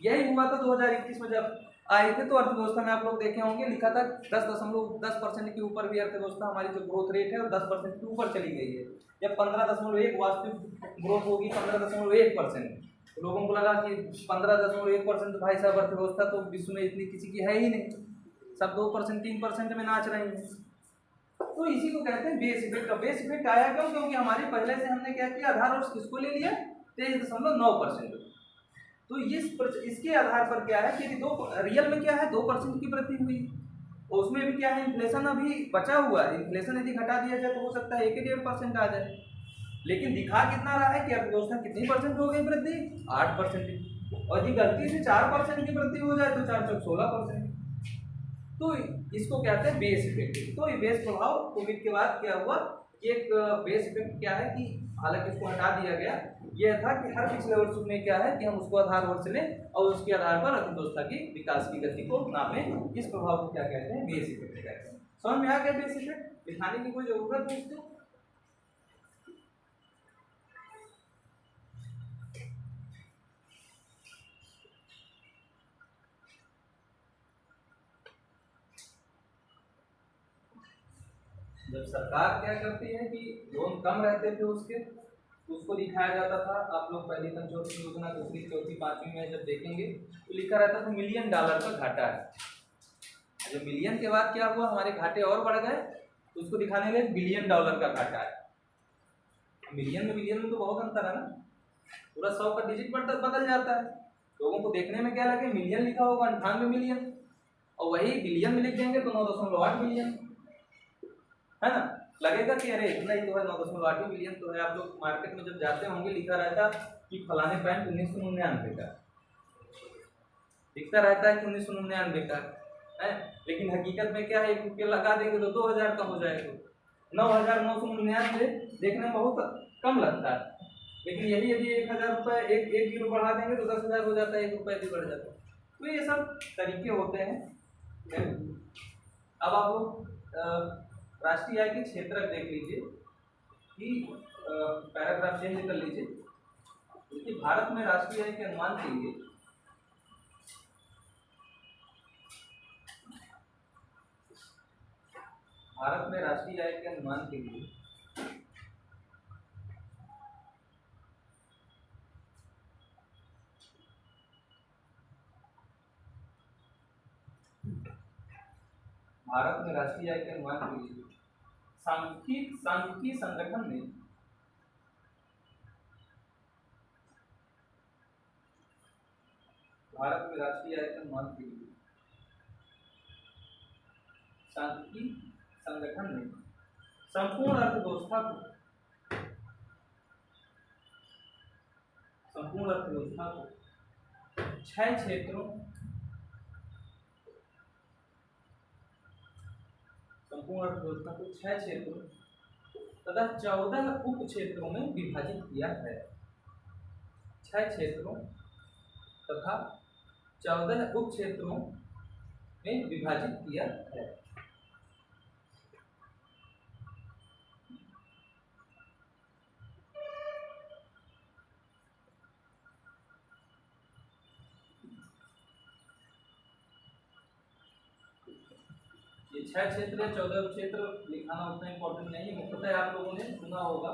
यही हुआ था 2021 में जब आए थे, तो अर्थव्यवस्था में आप लोग देखे होंगे लिखा था 10% के ऊपर भी अर्थव्यवस्था हमारी जो ग्रोथ रेट है और 10% के ऊपर चली गई है। जब 15.1 वास्तविक ग्रोथ होगी 15.1%, तो लोगों को लगा कि 15.1% भाई साहब अर्थव्यवस्था तो विश्व में इतनी किसी की है ही नहीं, सब 2% 3% में नाच रही है। तो इसी को कहते हैं बेस इफेक्ट। बेस इफेक्ट आया क्यों, क्योंकि हमारे पहले से हमने क्या किया, आधार वर्ष किसको ले लिया 23.9%। तो इसके आधार पर क्या है कि रियल में क्या है 2% की वृद्धि हुई, और उसमें भी क्या है इन्फ्लेशन अभी बचा हुआ है। इन्फ्लेशन यदि घटा दिया जाए तो हो सकता है 1.5% आ जाए, लेकिन दिखा कितना रहा है कि अर्थव्यवस्था कितनी परसेंट हो गई वृद्धि, 8%, और यदि गलती से 4% की वृद्धि हो जाए तो 4-16%। तो इसको कहते हैं बेस इफेक्ट। तो ये बेस प्रभाव कोविड के बाद क्या हुआ, एक बेस इफेक्ट क्या है कि हालांकि इसको हटा दिया गया, यह था कि हर पिछले वर्ष में क्या है कि हम उसको आधार वर्ष लें और उसके आधार पर अर्थव्यवस्था की विकास की गति को नापें। इस प्रभाव को क्या कहते हैं, बेस इफेक्ट कहते हैं। समझ में आ गया बेस इफेक्ट, दिखाने की कोई जरूरत है इसको? जब सरकार क्या करती है कि लोन कम रहते थे उसको दिखाया जाता था। आप लोग पहली पंचवर्षीय योजना, दूसरी, चौथी, पांचवी में जब देखेंगे तो लिखा रहता था $1 मिलियन का घाटा है। जब मिलियन के बाद क्या हुआ, हमारे घाटे और बढ़ गए, तो उसको दिखाने लगे $1 बिलियन का घाटा है। मिलियन में तो बहुत अंतर है ना, पूरा 100 का डिजिट बदल जाता है। लोगों को देखने में क्या लगे, मिलियन लिखा होगा 98 मिलियन, और वही बिलियन में लिख देंगे तो 9.8 बिलियन, है ना? लगेगा कि अरे इतना ही तो है, 9.8 बिलियन तो है। आप लोग मार्केट में जब जाते होंगे लिखा रहता कि फलाने पैंट 1999 का, दिखता रहता है कि 1999 का है, लेकिन हकीकत में क्या है, 1 रुपया लगा देंगे तो 2000 का हो जाएगा। 9,999 देखने में बहुत कम लगता है, लेकिन यही यदि 1,000 रुपये एक जीरो बढ़ा देंगे तो 10,000 हो जाता है, 1 रुपये भी बढ़ जाता है। तो ये सब तरीके होते हैं। अब आप लोग राष्ट्रीय आय के क्षेत्रक देख लीजिए कि पैराग्राफ चेंज कर लीजिए कि भारत में राष्ट्रीय आय के अनुमान के लिए भारत में राष्ट्रीय आय के अनुमान के लिए भारत में राष्ट्रीय आय के अनुमान के लिए सांख्यिकी संगठन ने भारत में राष्ट्रीय आय के अनुमान के लिए सांख्यिकी संगठन ने संपूर्ण अर्थव्यवस्था को 6 क्षेत्रों तथा 14 उप क्षेत्रों में विभाजित किया है। 6 क्षेत्रों तथा 14 उप क्षेत्रों में विभाजित किया है। ये 6 क्षेत्र या 14 क्षेत्र लिखाना उतना इम्पोर्टेंट नहीं है। मुख्यतः आप लोगों ने सुना होगा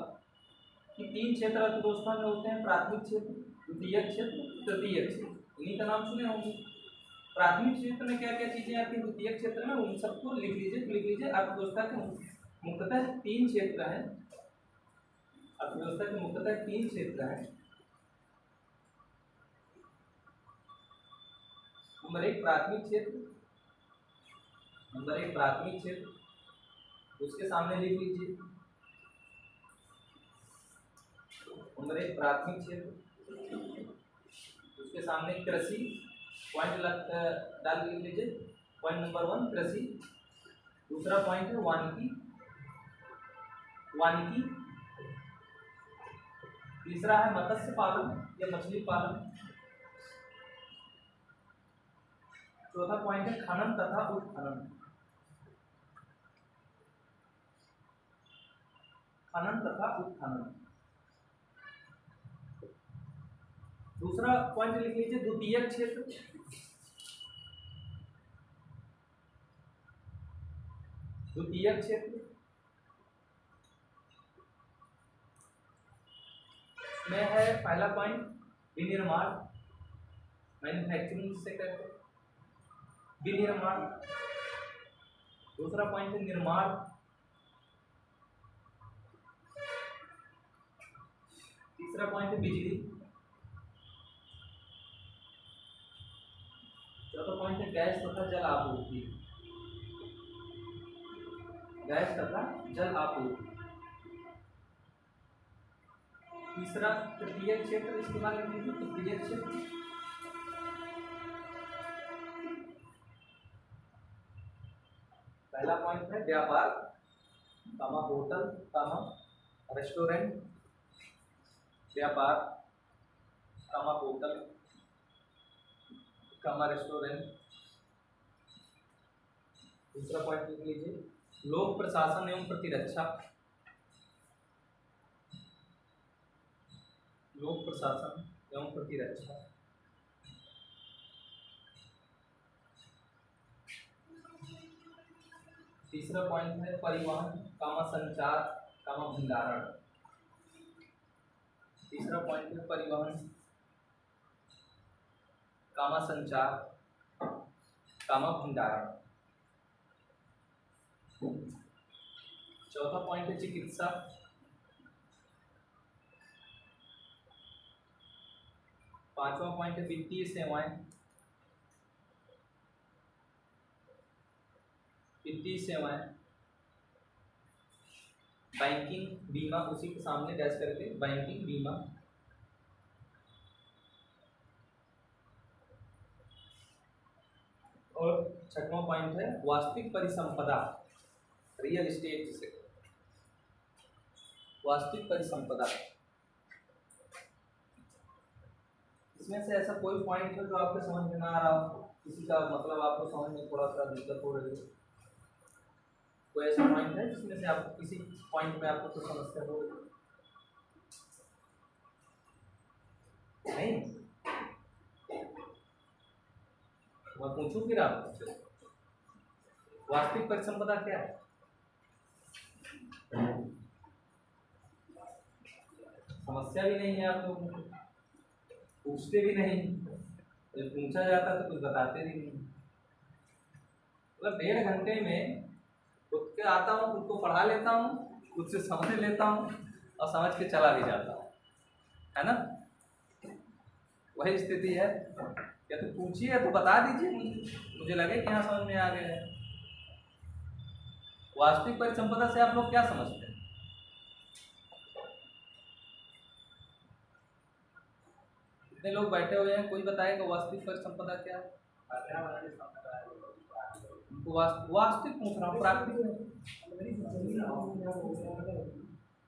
कि 3 क्षेत्र अर्थव्यवस्था में होते हैं, प्राथमिक क्षेत्र, द्वितीयक क्षेत्र, तृतीयक क्षेत्र। इन्हीं का नाम सुने होंगे। प्राथमिक क्षेत्र में क्या क्या चीजें आती हैं, द्वितीयक क्षेत्र में उन सबको लिख लीजिए। अर्थव्यवस्था के मुख्यतः 3 क्षेत्र हैं। अर्थव्यवस्था के मुख्यतः 3 क्षेत्र हैं। नंबर 1 प्राथमिक क्षेत्र, उसके सामने लिख लीजिए नंबर 1 प्राथमिक क्षेत्र, उसके सामने कृषि पॉइंट डाल लिख लीजिए। पॉइंट नंबर 1 कृषि। दूसरा पॉइंट है वानिकी। तीसरा है मत्स्य पालन या मछली पालन। चौथा पॉइंट है खनन तथा उत्खनन। दूसरा पॉइंट लिख लीजिए द्वितीयक क्षेत्र। में है पहला पॉइंट विनिर्माण, मैन्युफैक्चरिंग से कहते हैं विनिर्माण। दूसरा पॉइंट है निर्माण। तीसरा पॉइंट है बिजली। चौथा पॉइंट है गैस तथा जल आपूर्ति। तीसरा तृतीयक क्षेत्र, इसके बाद लिख लीजिए तृतीयक क्षेत्र। पहला पॉइंट है व्यापार, होटल, रेस्टोरेंट। व्यापार, होटल, रेस्टोरेंट। दूसरा पॉइंट लिख लीजिए लोक प्रशासन एवं प्रतिरक्षा। तीसरा पॉइंट है परिवहन, संचार, भंडारण। तीसरा पॉइंट है परिवहन, संचार, भंडारण। चौथा पॉइंट है चिकित्सा। पांचवा पॉइंट है वित्तीय सेवाएं। बैंकिंग, बीमा, उसी के सामने डैश करके बैंकिंग, बीमा। और छठवां पॉइंट है वास्तविक परिसंपदा, रियल एस्टेट जिसे। वास्तविक परिसंपदा, इसमें से ऐसा कोई पॉइंट है जो आपके समझ में ना आ रहा हो, किसी का मतलब आपको समझ में थोड़ा सा दिक्कत हो रही है? कोई ऐसा पॉइंट है जिसमें से आपको किसी पॉइंट में आपको कोई समस्या हो रही है? नहीं, मैं पूछूं फिर आपसे, वास्तविक परिसंपदा क्या है? समस्या भी नहीं है आप लोगों को, पूछते भी नहीं, जब पूछा जाता तो कुछ बताते भी नहीं। मतलब 1.5 घंटे में खुद के आता हूँ, खुद को पढ़ा लेता हूँ, खुद से समझ लेता हूँ और समझ के चला भी जाता हूँ, है ना? वही स्थिति है। या तो पूछिए तो बता दीजिए मुझे लगे कि हाँ समझ में आ गया है। वास्तविक परिसंपदा से आप लोग क्या समझते हैं? कितने लोग बैठे हुए हैं, कोई बताएगा वास्तविक परिसंपदा क्या है? वास्तविक पूछ रहा हूँ, प्राकृतिक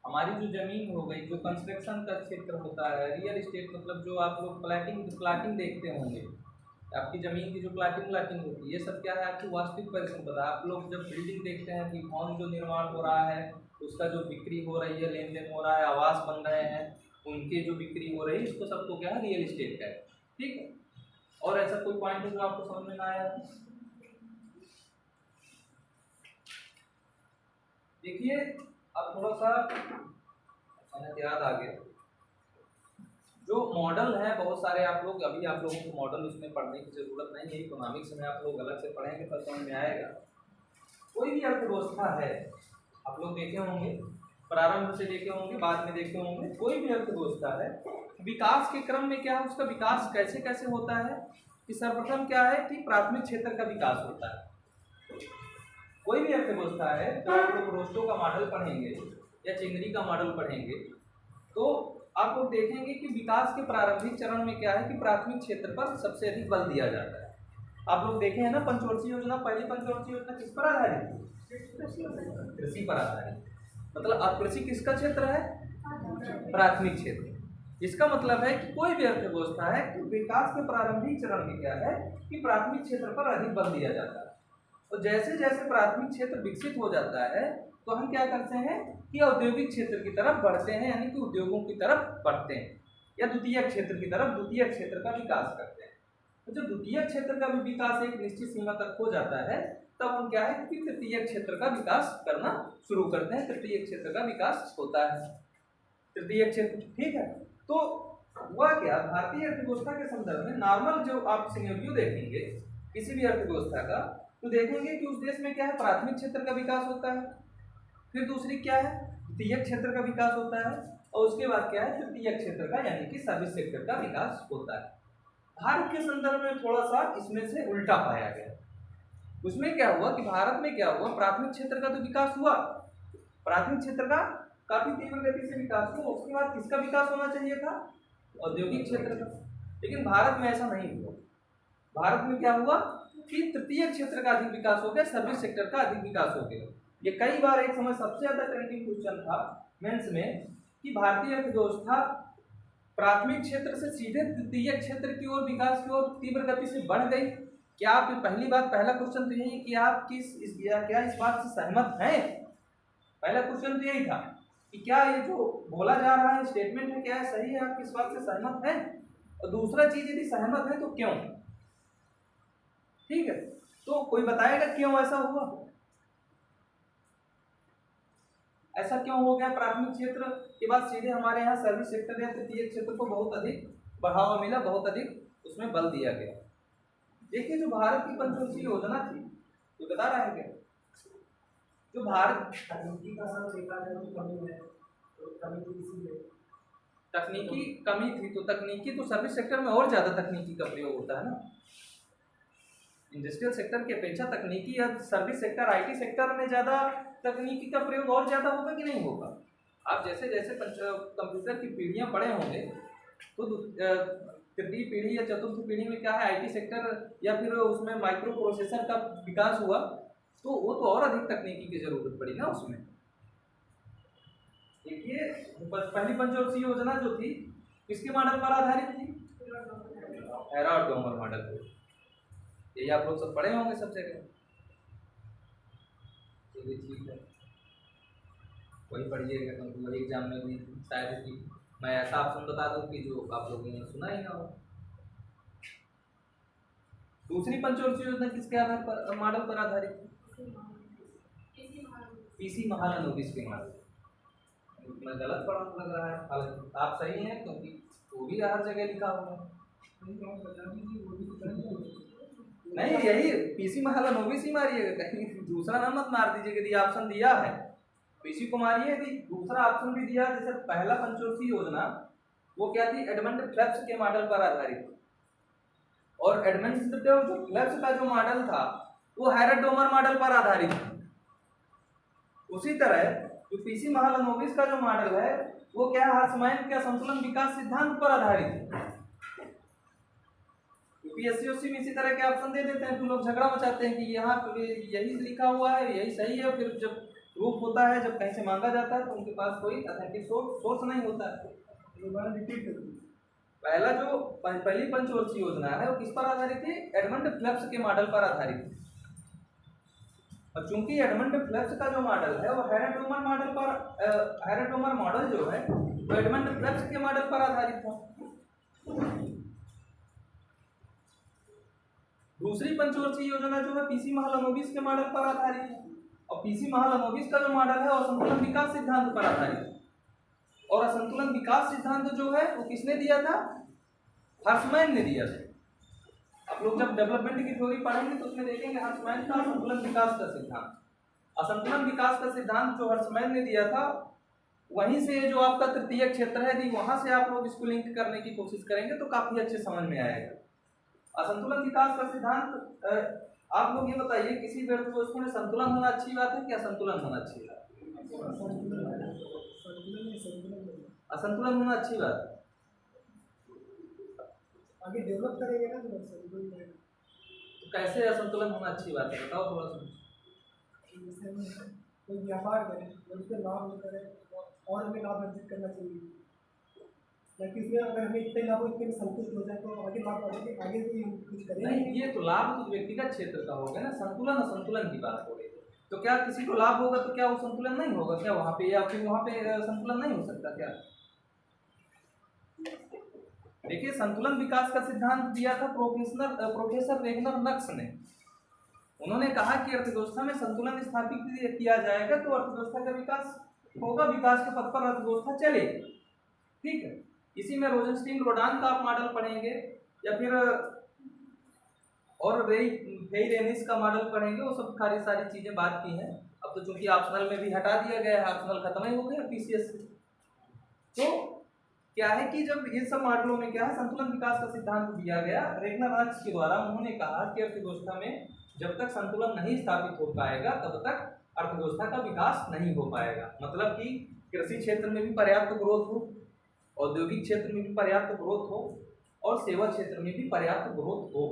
हमारी जो जमीन हो गई, जो कंस्ट्रक्शन का क्षेत्र होता है, रियल एस्टेट मतलब जो आप लोग प्लाटिंग देखते होंगे, आपकी ज़मीन की जो प्लाटिंग होती है, ये सब क्या है? आपकी वास्तविक परिसंपदा। आप लोग जब बिल्डिंग देखते हैं कि भवन जो निर्माण हो रहा है, उसका जो बिक्री हो रही है, लेन देन हो रहा है, आवास बन रहे हैं, उनकी जो बिक्री हो रही है, इसको सबको क्या है? रियल एस्टेट का है। ठीक है, और ऐसा कोई पॉइंट है जो आपको समझ में ना आया? देखिए अब थोड़ा सा याद आ गया, जो मॉडल है बहुत सारे आप लोग, अभी आप लोगों को मॉडल उसमें पढ़ने की जरूरत नहीं है, इकोनॉमिक्स में आप लोग अलग से पढ़ेंगे तब समझ में आएगा। कोई भी अर्थव्यवस्था है, आप लोग देखे होंगे, प्रारंभ से देखे होंगे, बाद में देखे होंगे, कोई भी अर्थव्यवस्था है, विकास के क्रम में क्या है, उसका विकास कैसे कैसे होता है कि सर्वप्रथम क्या है कि प्राथमिक क्षेत्र का विकास होता है। कोई भी अर्थव्यवस्था है, तो आप लोग रोस्टो का मॉडल पढ़ेंगे या चिंगरी का मॉडल पढ़ेंगे, तो आप लोग देखेंगे कि विकास के प्रारंभिक चरण में क्या है कि प्राथमिक क्षेत्र पर सबसे अधिक बल दिया जाता है। आप लोग देखे हैं ना पंचवर्षीय योजना, पहली पंचवर्षीय योजना किस पर आधारित थी? कृषि पर आधारित। मतलब अब कृषि किसका क्षेत्र है? प्राथमिक क्षेत्र। इसका मतलब है कि कोई भी अर्थव्यवस्था है कि विकास के प्रारंभिक चरण में क्या है कि प्राथमिक क्षेत्र पर अधिक बल दिया जाता है, और जैसे जैसे प्राथमिक क्षेत्र विकसित हो जाता है तो हम क्या करते हैं कि औद्योगिक क्षेत्र की तरफ बढ़ते हैं, यानी कि उद्योगों की तरफ बढ़ते हैं, या द्वितीय क्षेत्र की तरफ द्वितीय क्षेत्र का विकास करते हैं। तो जब द्वितीय क्षेत्र का भी विकास एक निश्चित सीमा तक हो जाता है, तब हम क्या है कि तृतीय क्षेत्र का विकास करना शुरू करते हैं, तृतीय क्षेत्र का विकास होता है, तृतीय क्षेत्र। ठीक है, तो हुआ क्या, भारतीय अर्थव्यवस्था के संदर्भ में नॉर्मल जो आप सिनेरियो देखेंगे किसी भी अर्थव्यवस्था का, तो देखेंगे कि उस देश में क्या है, प्राथमिक क्षेत्र का विकास होता है, फिर दूसरी क्या है, द्वितीय क्षेत्र का विकास होता है, और उसके बाद क्या है, तृतीय क्षेत्र का यानी कि सर्विस सेक्टर का विकास होता है। भारत के संदर्भ में थोड़ा सा इसमें से उल्टा पाया गया। उसमें क्या हुआ कि भारत में क्या हुआ, प्राथमिक क्षेत्र का तो विकास हुआ, प्राथमिक क्षेत्र का काफी तीव्र गति से विकास हुआ, उसके बाद किसका विकास होना चाहिए था, औद्योगिक क्षेत्र का। लेकिन भारत में ऐसा नहीं हुआ। भारत में क्या हुआ कि तृतीय क्षेत्र का अधिक विकास हो गया, सर्विस सेक्टर का अधिक विकास हो गया। ये कई बार एक समय सबसे ज्यादा ट्रेंडिंग क्वेश्चन था मेंस में कि भारतीय अर्थव्यवस्था प्राथमिक क्षेत्र से सीधे तृतीय क्षेत्र की ओर विकास की ओर तीव्र गति से बढ़ गई। क्या आप पहली बात, पहला क्वेश्चन तो यही कि आप क्या इस बात से सहमत हैं? पहला क्वेश्चन तो यही था कि क्या ये जो बोला जा रहा है स्टेटमेंट है, क्या है सही है, आप किस बात से सहमत हैं? और दूसरा चीज, यदि सहमत है तो क्यों? ठीक है, तो कोई बताएगा क्यों ऐसा हुआ, ऐसा क्यों हो गया? प्राथमिक क्षेत्र के बाद सीधे हमारे यहाँ सर्विस सेक्टर या तृतीय क्षेत्र को बहुत अधिक बढ़ावा मिला, बहुत अधिक उसमें बल दिया गया। देखिए जो भारत की पंचवर्षीय योजना थी, तो बता रहा है क्या, जो भारत तकनीकी कमी थी, तो तकनीकी तो सर्विस सेक्टर में और ज्यादा तकनीकी का प्रयोग होता है ना, इंडस्ट्रियल सेक्टर की अपेक्षा तकनीकी या सर्विस सेक्टर, आईटी सेक्टर में ज्यादा तकनीकी का प्रयोग और ज्यादा होगा कि नहीं होगा? आप जैसे जैसे कंप्यूटर की पीढ़ियां पढ़े होंगे, तो तृतीय पीढ़ी या चतुर्थ पीढ़ी में क्या है, आईटी सेक्टर या फिर उसमें माइक्रो प्रोसेसर का विकास हुआ, तो वो तो और अधिक तकनीकी की जरूरत पड़ी ना उसमें। देखिए पहली पंचवर्षीय योजना जो थी किसके मॉडल पर आधारित थी? हेरा और डोमर मॉडल पे। यही आप लोग सब पढ़े होंगे सब जगह। चलिए ठीक है, वही पढ़िएगा क्योंकि वही एग्जाम में भी शायद कि मैं ऐसा ऑप्शन बता दूं कि जो आप लोगों ने सुना ही ना हो। दूसरी पंचवर्षीय योजना किसके आधार पर मॉडल पर आधारित थी? पीसी महालनोबिस के मॉडल। मैं गलत पढ़ा लग रहा है, हालांकि आप सही हैं क्योंकि वो भी हर जगह लिखा हुआ है। नहीं, यही पीसी महालनोबिस ही मारिएगा, कहीं दूसरा ना मत मार दीजिए। यदि ऑप्शन दिया है पीसी को मारिए, यदि दूसरा ऑप्शन भी दिया, जैसे पहला पंचवर्षीय योजना वो क्या थी? एडमंड फ्लेप्स के मॉडल पर आधारित, और एडमंड फ्लेप्स का जो मॉडल था वो हेरा डोमर मॉडल पर आधारित था। उसी तरह जो पीसी महालनोबिस का जो मॉडल है वो क्या है? हर्ट्जमैन के असंतुलन विकास सिद्धांत पर आधारित है। यूपीएससी में इसी तरह के ऑप्शन दे देते हैं तो लोग झगड़ा मचाते हैं कि यहाँ यही लिखा हुआ है, यही सही है, फिर जब प्रूफ होता है, जब कहीं से मांगा जाता है तो उनके पास कोई ऑथेंटिक सोर्स नहीं होता है। पहला जो पहली पंचवर्षीय योजना है वो किस पर आधारित है? एडमंड फ्लेप्स के मॉडल पर आधारित है। और चूंकि एडमंड फ्लेप्स का जो मॉडल है वो हेरा डोमर मॉडल पर, हेरा डोमर मॉडल जो है वो एडमंड फ्लेप्स के मॉडल पर आधारित था। दूसरी पंचवर्षीय योजना जो है पीसी महालनोबिस के मॉडल पर आधारित है, और पीसी महालनोबिस का जो मॉडल है वो असंतुलन विकास सिद्धांत पर आधारित है। और असंतुलन विकास सिद्धांत जो है वो किसने दिया था? हर्ट्जमैन ने दिया था। आप लोग जब डेवलपमेंट की थ्योरी पढ़ेंगे तो उसमें देखेंगे हर्ट्जमैन का असंतुलन विकास का सिद्धांत। असंतुलन विकास का सिद्धांत जो हर्ट्जमैन ने दिया था, वहीं से जो आपका तृतीय क्षेत्र है यदि वहां से आप लोग इसको लिंक करने की कोशिश करेंगे तो काफी अच्छे समझ में आएगा। असंतुलन विकास का सिद्धांत, आप लोग ये बताइए किसी व्यक्ति में संतुलन होना अच्छी बात है कि असंतुलन होना अच्छी बात है? असंतुलन होना अच्छी बात है। आगे डेवलप करेंगे ना तो कैसे असंतुलन होना अच्छी बात है, बताओ थोड़ा सा। कोई व्यापार करें उससे लाभ करें और हमें लाभ अर्जित करना चाहिए, ताकि इसमें अगर हमें इतने लाभ इतने में संतुष्ट हो जाए तो आगे लाभ आगे भी हम कुछ करें। नहीं, ये तो लाभ तो व्यक्तिगत क्षेत्र का हो गया ना, संतुलन असंतुलन की बात हो रही है। तो क्या किसी को लाभ होगा तो क्या वो संतुलन नहीं होगा क्या वहाँ पे, या फिर वहाँ पे संतुलन नहीं हो सकता क्या? देखिए संतुलन विकास का सिद्धांत दिया था प्रोफेसर रेगनर नक्स ने। उन्होंने कहा कि अर्थव्यवस्था में संतुलन स्थापित किया जाएगा तो अर्थव्यवस्था का विकास होगा, विकास के पथ पर अर्थव्यवस्था चलेगी। ठीक है, इसी में रोजेनस्टीन रोडान का आप मॉडल पढ़ेंगे या फिर और रेनिस का मॉडल पढ़ेंगे, वो सब सारी चीजें बात की हैं। अब तो चूंकि ऑप्शनल में भी हटा दिया गया है, ऑप्शनल खत्म ही हो गया पीसीएस से। तो क्या है कि जब इन सब मॉडलों में क्या है संतुलन विकास का सिद्धांत दिया गया रेगनर नक्स के द्वारा, उन्होंने कहा कि अर्थव्यवस्था में जब तक संतुलन नहीं स्थापित हो पाएगा तब तक अर्थव्यवस्था का विकास नहीं हो पाएगा। मतलब कि कृषि क्षेत्र में भी पर्याप्त ग्रोथ हो, औद्योगिक क्षेत्र में भी पर्याप्त ग्रोथ हो, और सेवा क्षेत्र में भी पर्याप्त ग्रोथ हो।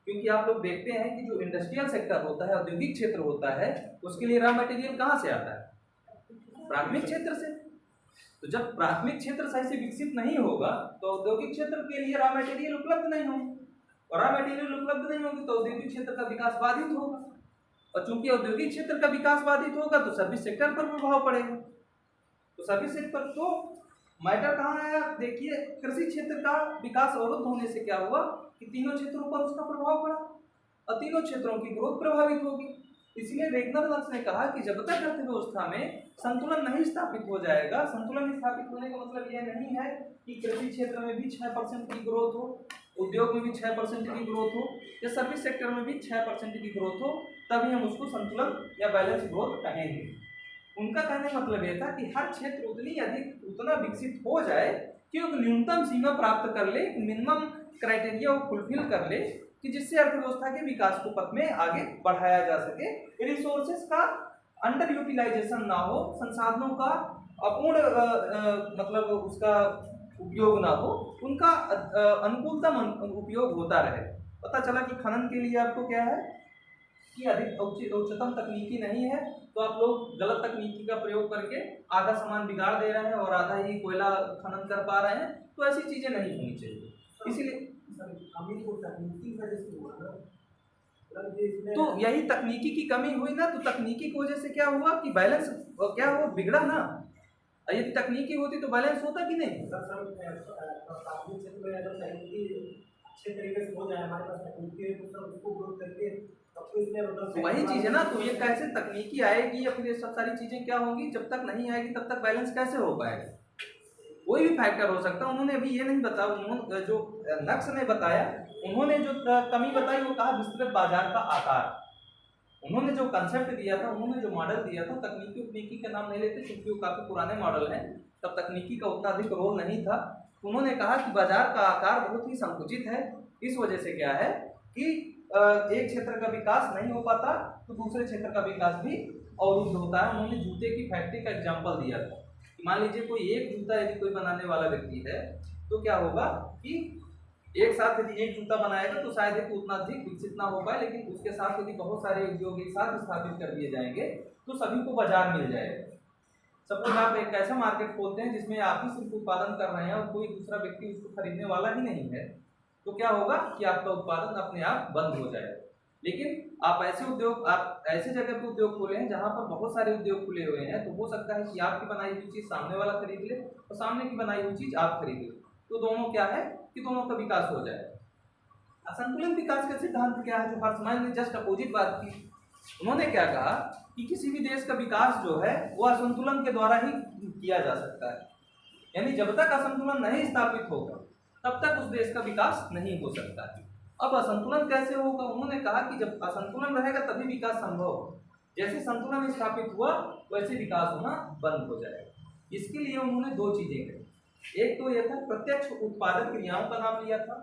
क्योंकि आप लोग देखते हैं कि जो इंडस्ट्रियल सेक्टर होता है, औद्योगिक क्षेत्र होता है, उसके लिए रॉ मटेरियल कहाँ से आता है? प्राथमिक क्षेत्र से। तो जब प्राथमिक क्षेत्र सही से विकसित नहीं होगा तो औद्योगिक क्षेत्र के लिए रॉ मटेरियल उपलब्ध नहीं होगी, और रॉ मटेरियल उपलब्ध नहीं होगी तो औद्योगिक क्षेत्र का विकास बाधित होगा, और चूंकि औद्योगिक क्षेत्र का विकास बाधित होगा तो सर्विस सेक्टर पर प्रभाव पड़ेगा। तो सर्विस सेक्टर तो मैटर कहाँ आया? देखिए कृषि क्षेत्र का विकास अवरुद्ध होने से क्या हुआ कि तीनों क्षेत्रों पर उसका प्रभाव पड़ा और तीनों क्षेत्रों की ग्रोथ प्रभावित होगी। इसलिए रेगनर नक्स ने कहा कि जब तक अर्थव्यवस्था में संतुलन नहीं स्थापित हो जाएगा, संतुलन स्थापित होने का मतलब यह नहीं है कि कृषि क्षेत्र में भी 6% की ग्रोथ हो, उद्योग में भी 6% की ग्रोथ हो, या सर्विस सेक्टर में भी 6% की ग्रोथ हो, तभी हम उसको संतुलन या बैलेंस ग्रोथ कहेंगे। उनका कहने का मतलब यह था कि हर क्षेत्र उतना विकसित हो जाए कि वो न्यूनतम सीमा प्राप्त कर ले, मिनिमम क्राइटेरिया को फुलफिल कर ले, कि जिससे अर्थव्यवस्था के विकास को पथ में आगे बढ़ाया जा सके, रिसोर्सेस का अंडर यूटिलाइजेशन ना हो, संसाधनों का अपूर्ण मतलब उसका उपयोग ना हो, उनका अनुकूलतम उपयोग होता रहे। पता चला कि खनन के लिए आपको क्या है कि अधिक उच्चतम तकनीकी नहीं है, तो आप लोग गलत तकनीकी का प्रयोग करके आधा सामान बिगाड़ दे रहे हैं और आधा ही कोयला खनन कर पा रहे हैं। तो ऐसी चीजें नहीं होनी चाहिए। इसीलिए तो यही तकनीकी की कमी हुई ना, तो तकनीकी की वजह से क्या हुआ कि बैलेंस क्या हुआ, बिगड़ा ना। यदि तकनीकी होती तो बैलेंस होता कि नहीं। अच्छे तरीके से हो जाए, हमारे पास तकनीकी है तो सब उसको ग्रोथ करके तो वही चीज है ना, तो ये कैसे तकनीकी आएगी या फिर ये सब सारी चीजें क्या होंगी, जब तक नहीं आएगी तब तक बैलेंस कैसे हो पाएगा। कोई भी फैक्टर हो सकता है। उन्होंने अभी ये नहीं बताया, उन्होंने जो नक्श ने बताया, उन्होंने जो कमी बताई वो कहा विस्तृत बाजार का आकार। उन्होंने जो कंसेप्ट दिया था, उन्होंने जो मॉडल दिया था, तकनीकी उपनीकी का नाम नहीं लेते क्योंकि वो काफी पुराने मॉडल हैं, तब तकनीकी का उतना अधिक रोल नहीं था। उन्होंने कहा कि बाजार का आकार बहुत ही संकुचित है, इस वजह से क्या है कि एक क्षेत्र का विकास नहीं हो पाता तो दूसरे क्षेत्र का विकास भी अवरुद्ध होता है। उन्होंने जूते की फैक्ट्री का एग्जाम्पल दिया था कि मान लीजिए कोई एक जूता यदि कोई बनाने वाला व्यक्ति है तो क्या होगा कि एक साथ यदि एक जूता बनाएगा तो शायद ही उतना अधिक विकसित ना हो पाए, लेकिन उसके साथ यदि बहुत सारे उद्योग एक साथ स्थापित कर दिए जाएंगे तो सभी को बाजार मिल जाएगा। सपोज आप एक ऐसा मार्केट खोलते हैं जिसमें आप ही सिर्फ उत्पादन कर रहे हैं और कोई दूसरा व्यक्ति उसको खरीदने वाला ही नहीं है, तो क्या होगा कि आपका उत्पादन अपने आप बंद हो जाएगा। लेकिन आप ऐसे जगह पे उद्योग खोले हैं जहां पर बहुत सारे उद्योग खुले हुए हैं, तो हो सकता है कि आपकी बनाई हुई चीज सामने वाला खरीद ले और सामने की बनाई हुई चीज आप खरीद ले, तो दोनों क्या है कि दोनों का विकास हो जाए। असंतुलन विकास का सिद्धांत क्या है, जो हर्षमान ने जस्ट अपोजिट बात की। उन्होंने क्या कहा कि किसी भी देश का विकास जो है वो असंतुलन के द्वारा ही किया जा सकता है, यानी जब तक असंतुलन नहीं स्थापित होगा तब तक उस देश का विकास नहीं हो सकता है। अब असंतुलन कैसे होगा, उन्होंने कहा कि जब असंतुलन रहेगा तभी विकास संभव हो। जैसे संतुलन स्थापित हुआ वैसे विकास होना बंद हो जाएगा। इसके लिए उन्होंने दो चीजें कही। एक तो यह था प्रत्यक्ष उत्पादक क्रियाओं का नाम लिया था,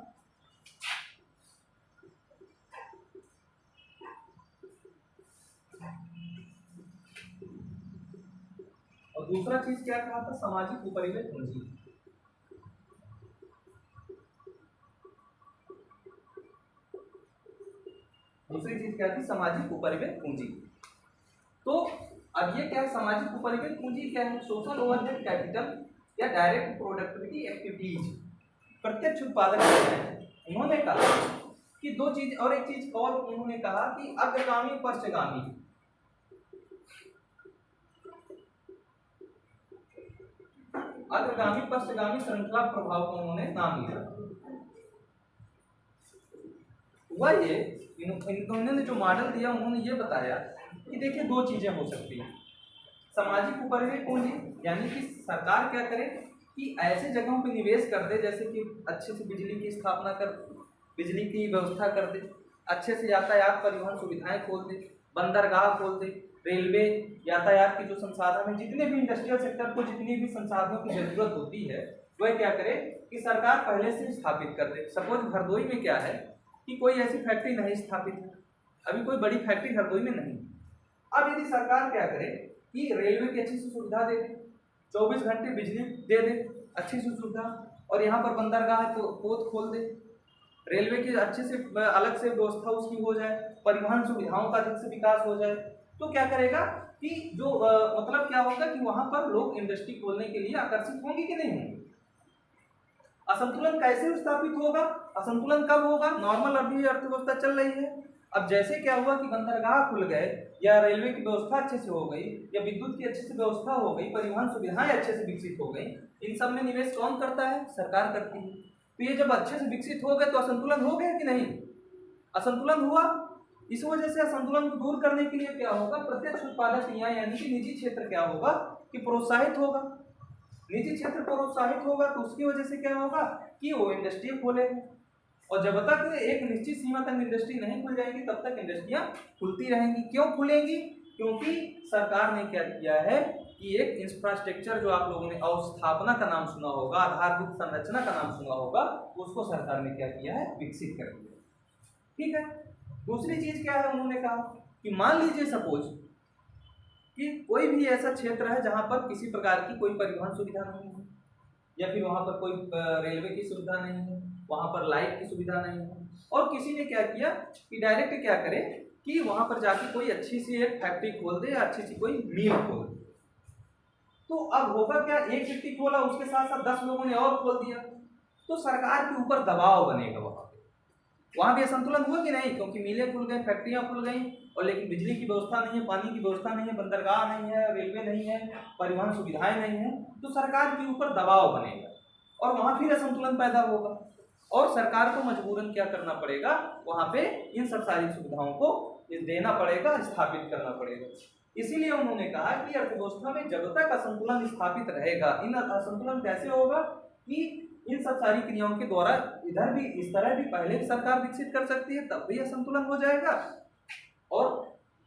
और दूसरा चीज क्या कहा था, सामाजिक उपरिव्यय पूंजी। दूसरी चीज क्या थी, सामाजिक उपरिव्यय पूंजी। तो अब ये क्या है, सामाजिक उपरिव्यय पूंजी क्या है, सोशल ओवरहेड कैपिटल या डायरेक्ट प्रोडक्टिविटी एक्टिविटीज, प्रत्यक्ष उत्पादक है। उन्होंने कहा कि दो चीज, और एक चीज और उन्होंने कहा कि अग्रगामी पश्चगामी, अग्रगामी पश्चगामी श्रृंखला प्रभाव का उन्होंने नाम लिया। वह ये इन्होंने जो मॉडल दिया उन्होंने ये बताया कि देखिए दो चीजें हो सकती हैं। सामाजिक उपरिव्यय पूंजी यानी कि सरकार क्या करे कि ऐसे जगहों पे निवेश कर दे जैसे कि अच्छे से बिजली की स्थापना कर, बिजली की व्यवस्था कर दे, अच्छे से यातायात परिवहन सुविधाएं खोल दे, बंदरगाह खोल दे, रेलवे, यातायात के जो संसाधन है, जितने भी इंडस्ट्रियल सेक्टर को जितनी भी संसाधनों की जरूरत होती है वह क्या करे कि सरकार पहले से स्थापित कर दे। सपोज हरदोई में क्या है कि कोई ऐसी फैक्ट्री नहीं स्थापित है, अभी कोई बड़ी फैक्ट्री हरदोई में नहीं। अब यदि सरकार क्या करे कि रेलवे की अच्छी सी सुविधा दे दे, 24 घंटे बिजली दे दे, अच्छी सी सुविधा, और यहाँ पर बंदरगाह पोत खोल दे, रेलवे की अच्छे से अलग से व्यवस्था उसकी हो जाए, परिवहन सुविधाओं का अधिक से विकास हो जाए, तो क्या करेगा कि जो मतलब क्या होगा कि वहां पर लोग इंडस्ट्री खोलने के लिए आकर्षित होंगे कि नहीं होंगे। असंतुलन कैसे स्थापित होगा, असंतुलन कब होगा, नॉर्मल अभी अर्थव्यवस्था चल रही है। अब जैसे क्या हुआ कि बंदरगाह खुल गए या रेलवे की व्यवस्था अच्छे से हो गई या विद्युत की अच्छे से व्यवस्था हो गई, परिवहन सुविधाएं अच्छे से विकसित हो गई, इन सब में निवेश कौन करता है, सरकार करती है। तो ये जब अच्छे से विकसित हो गए तो असंतुलन हो गया कि नहीं, असंतुलन हुआ। इस वजह से असंतुलन को दूर करने के लिए क्या होगा, प्रत्यक्ष उत्पादक क्रिया यानी कि निजी क्षेत्र क्या होगा कि प्रोत्साहित होगा। निजी क्षेत्र प्रोत्साहित होगा तो उसकी वजह से क्या होगा कि वो इंडस्ट्री खोलेगा, और जब तक एक निश्चित सीमा तक इंडस्ट्री नहीं खुल जाएगी तब तक इंडस्ट्रियां खुलती रहेंगी। क्यों खुलेंगी, क्योंकि सरकार ने क्या किया है कि एक इंफ्रास्ट्रक्चर जो आप लोगों ने अवस्थापना का नाम सुना होगा, आधारभूत संरचना का नाम सुना होगा, उसको सरकार ने क्या किया है, विकसित कर दिया। ठीक है। दूसरी चीज क्या है, उन्होंने कहा कि मान लीजिए सपोज कि कोई भी ऐसा क्षेत्र है जहां पर किसी प्रकार की कोई परिवहन सुविधा नहीं है, या फिर वहां पर कोई रेलवे की सुविधा नहीं है, वहां पर लाइट की सुविधा नहीं है, और किसी ने क्या किया कि डायरेक्ट क्या करे कि वहां पर जाके कोई अच्छी सी एक फैक्ट्री खोल दे या अच्छी सी कोई मिल खोल दे। तो अब होगा क्या, एक व्यक्ति खोला, उसके साथ साथ 10 लोगों ने और खोल दिया, तो सरकार के ऊपर दबाव बनेगा। वहां भी असंतुलन हुआ कि नहीं, क्योंकि मिलें खुल गए, फैक्ट्रियां खुल गई, और लेकिन बिजली की व्यवस्था नहीं है, पानी की व्यवस्था नहीं है, बंदरगाह नहीं है, रेलवे नहीं है, परिवहन सुविधाएं नहीं है, तो सरकार के ऊपर दबाव बनेगा और वहां फिर असंतुलन पैदा होगा और सरकार को मजबूरन क्या करना पड़ेगा, वहां पे इन सब सारी सुविधाओं को देना पड़ेगा, स्थापित करना पड़ेगा। इसीलिए उन्होंने कहा कि अर्थव्यवस्था में जब तक असंतुलन स्थापित रहेगा, इन असंतुलन कैसे होगा कि इन सब सारी क्रियाओं के द्वारा इधर भी इस तरह भी पहले भी सरकार विकसित कर सकती है, तब भी असंतुलन हो जाएगा, और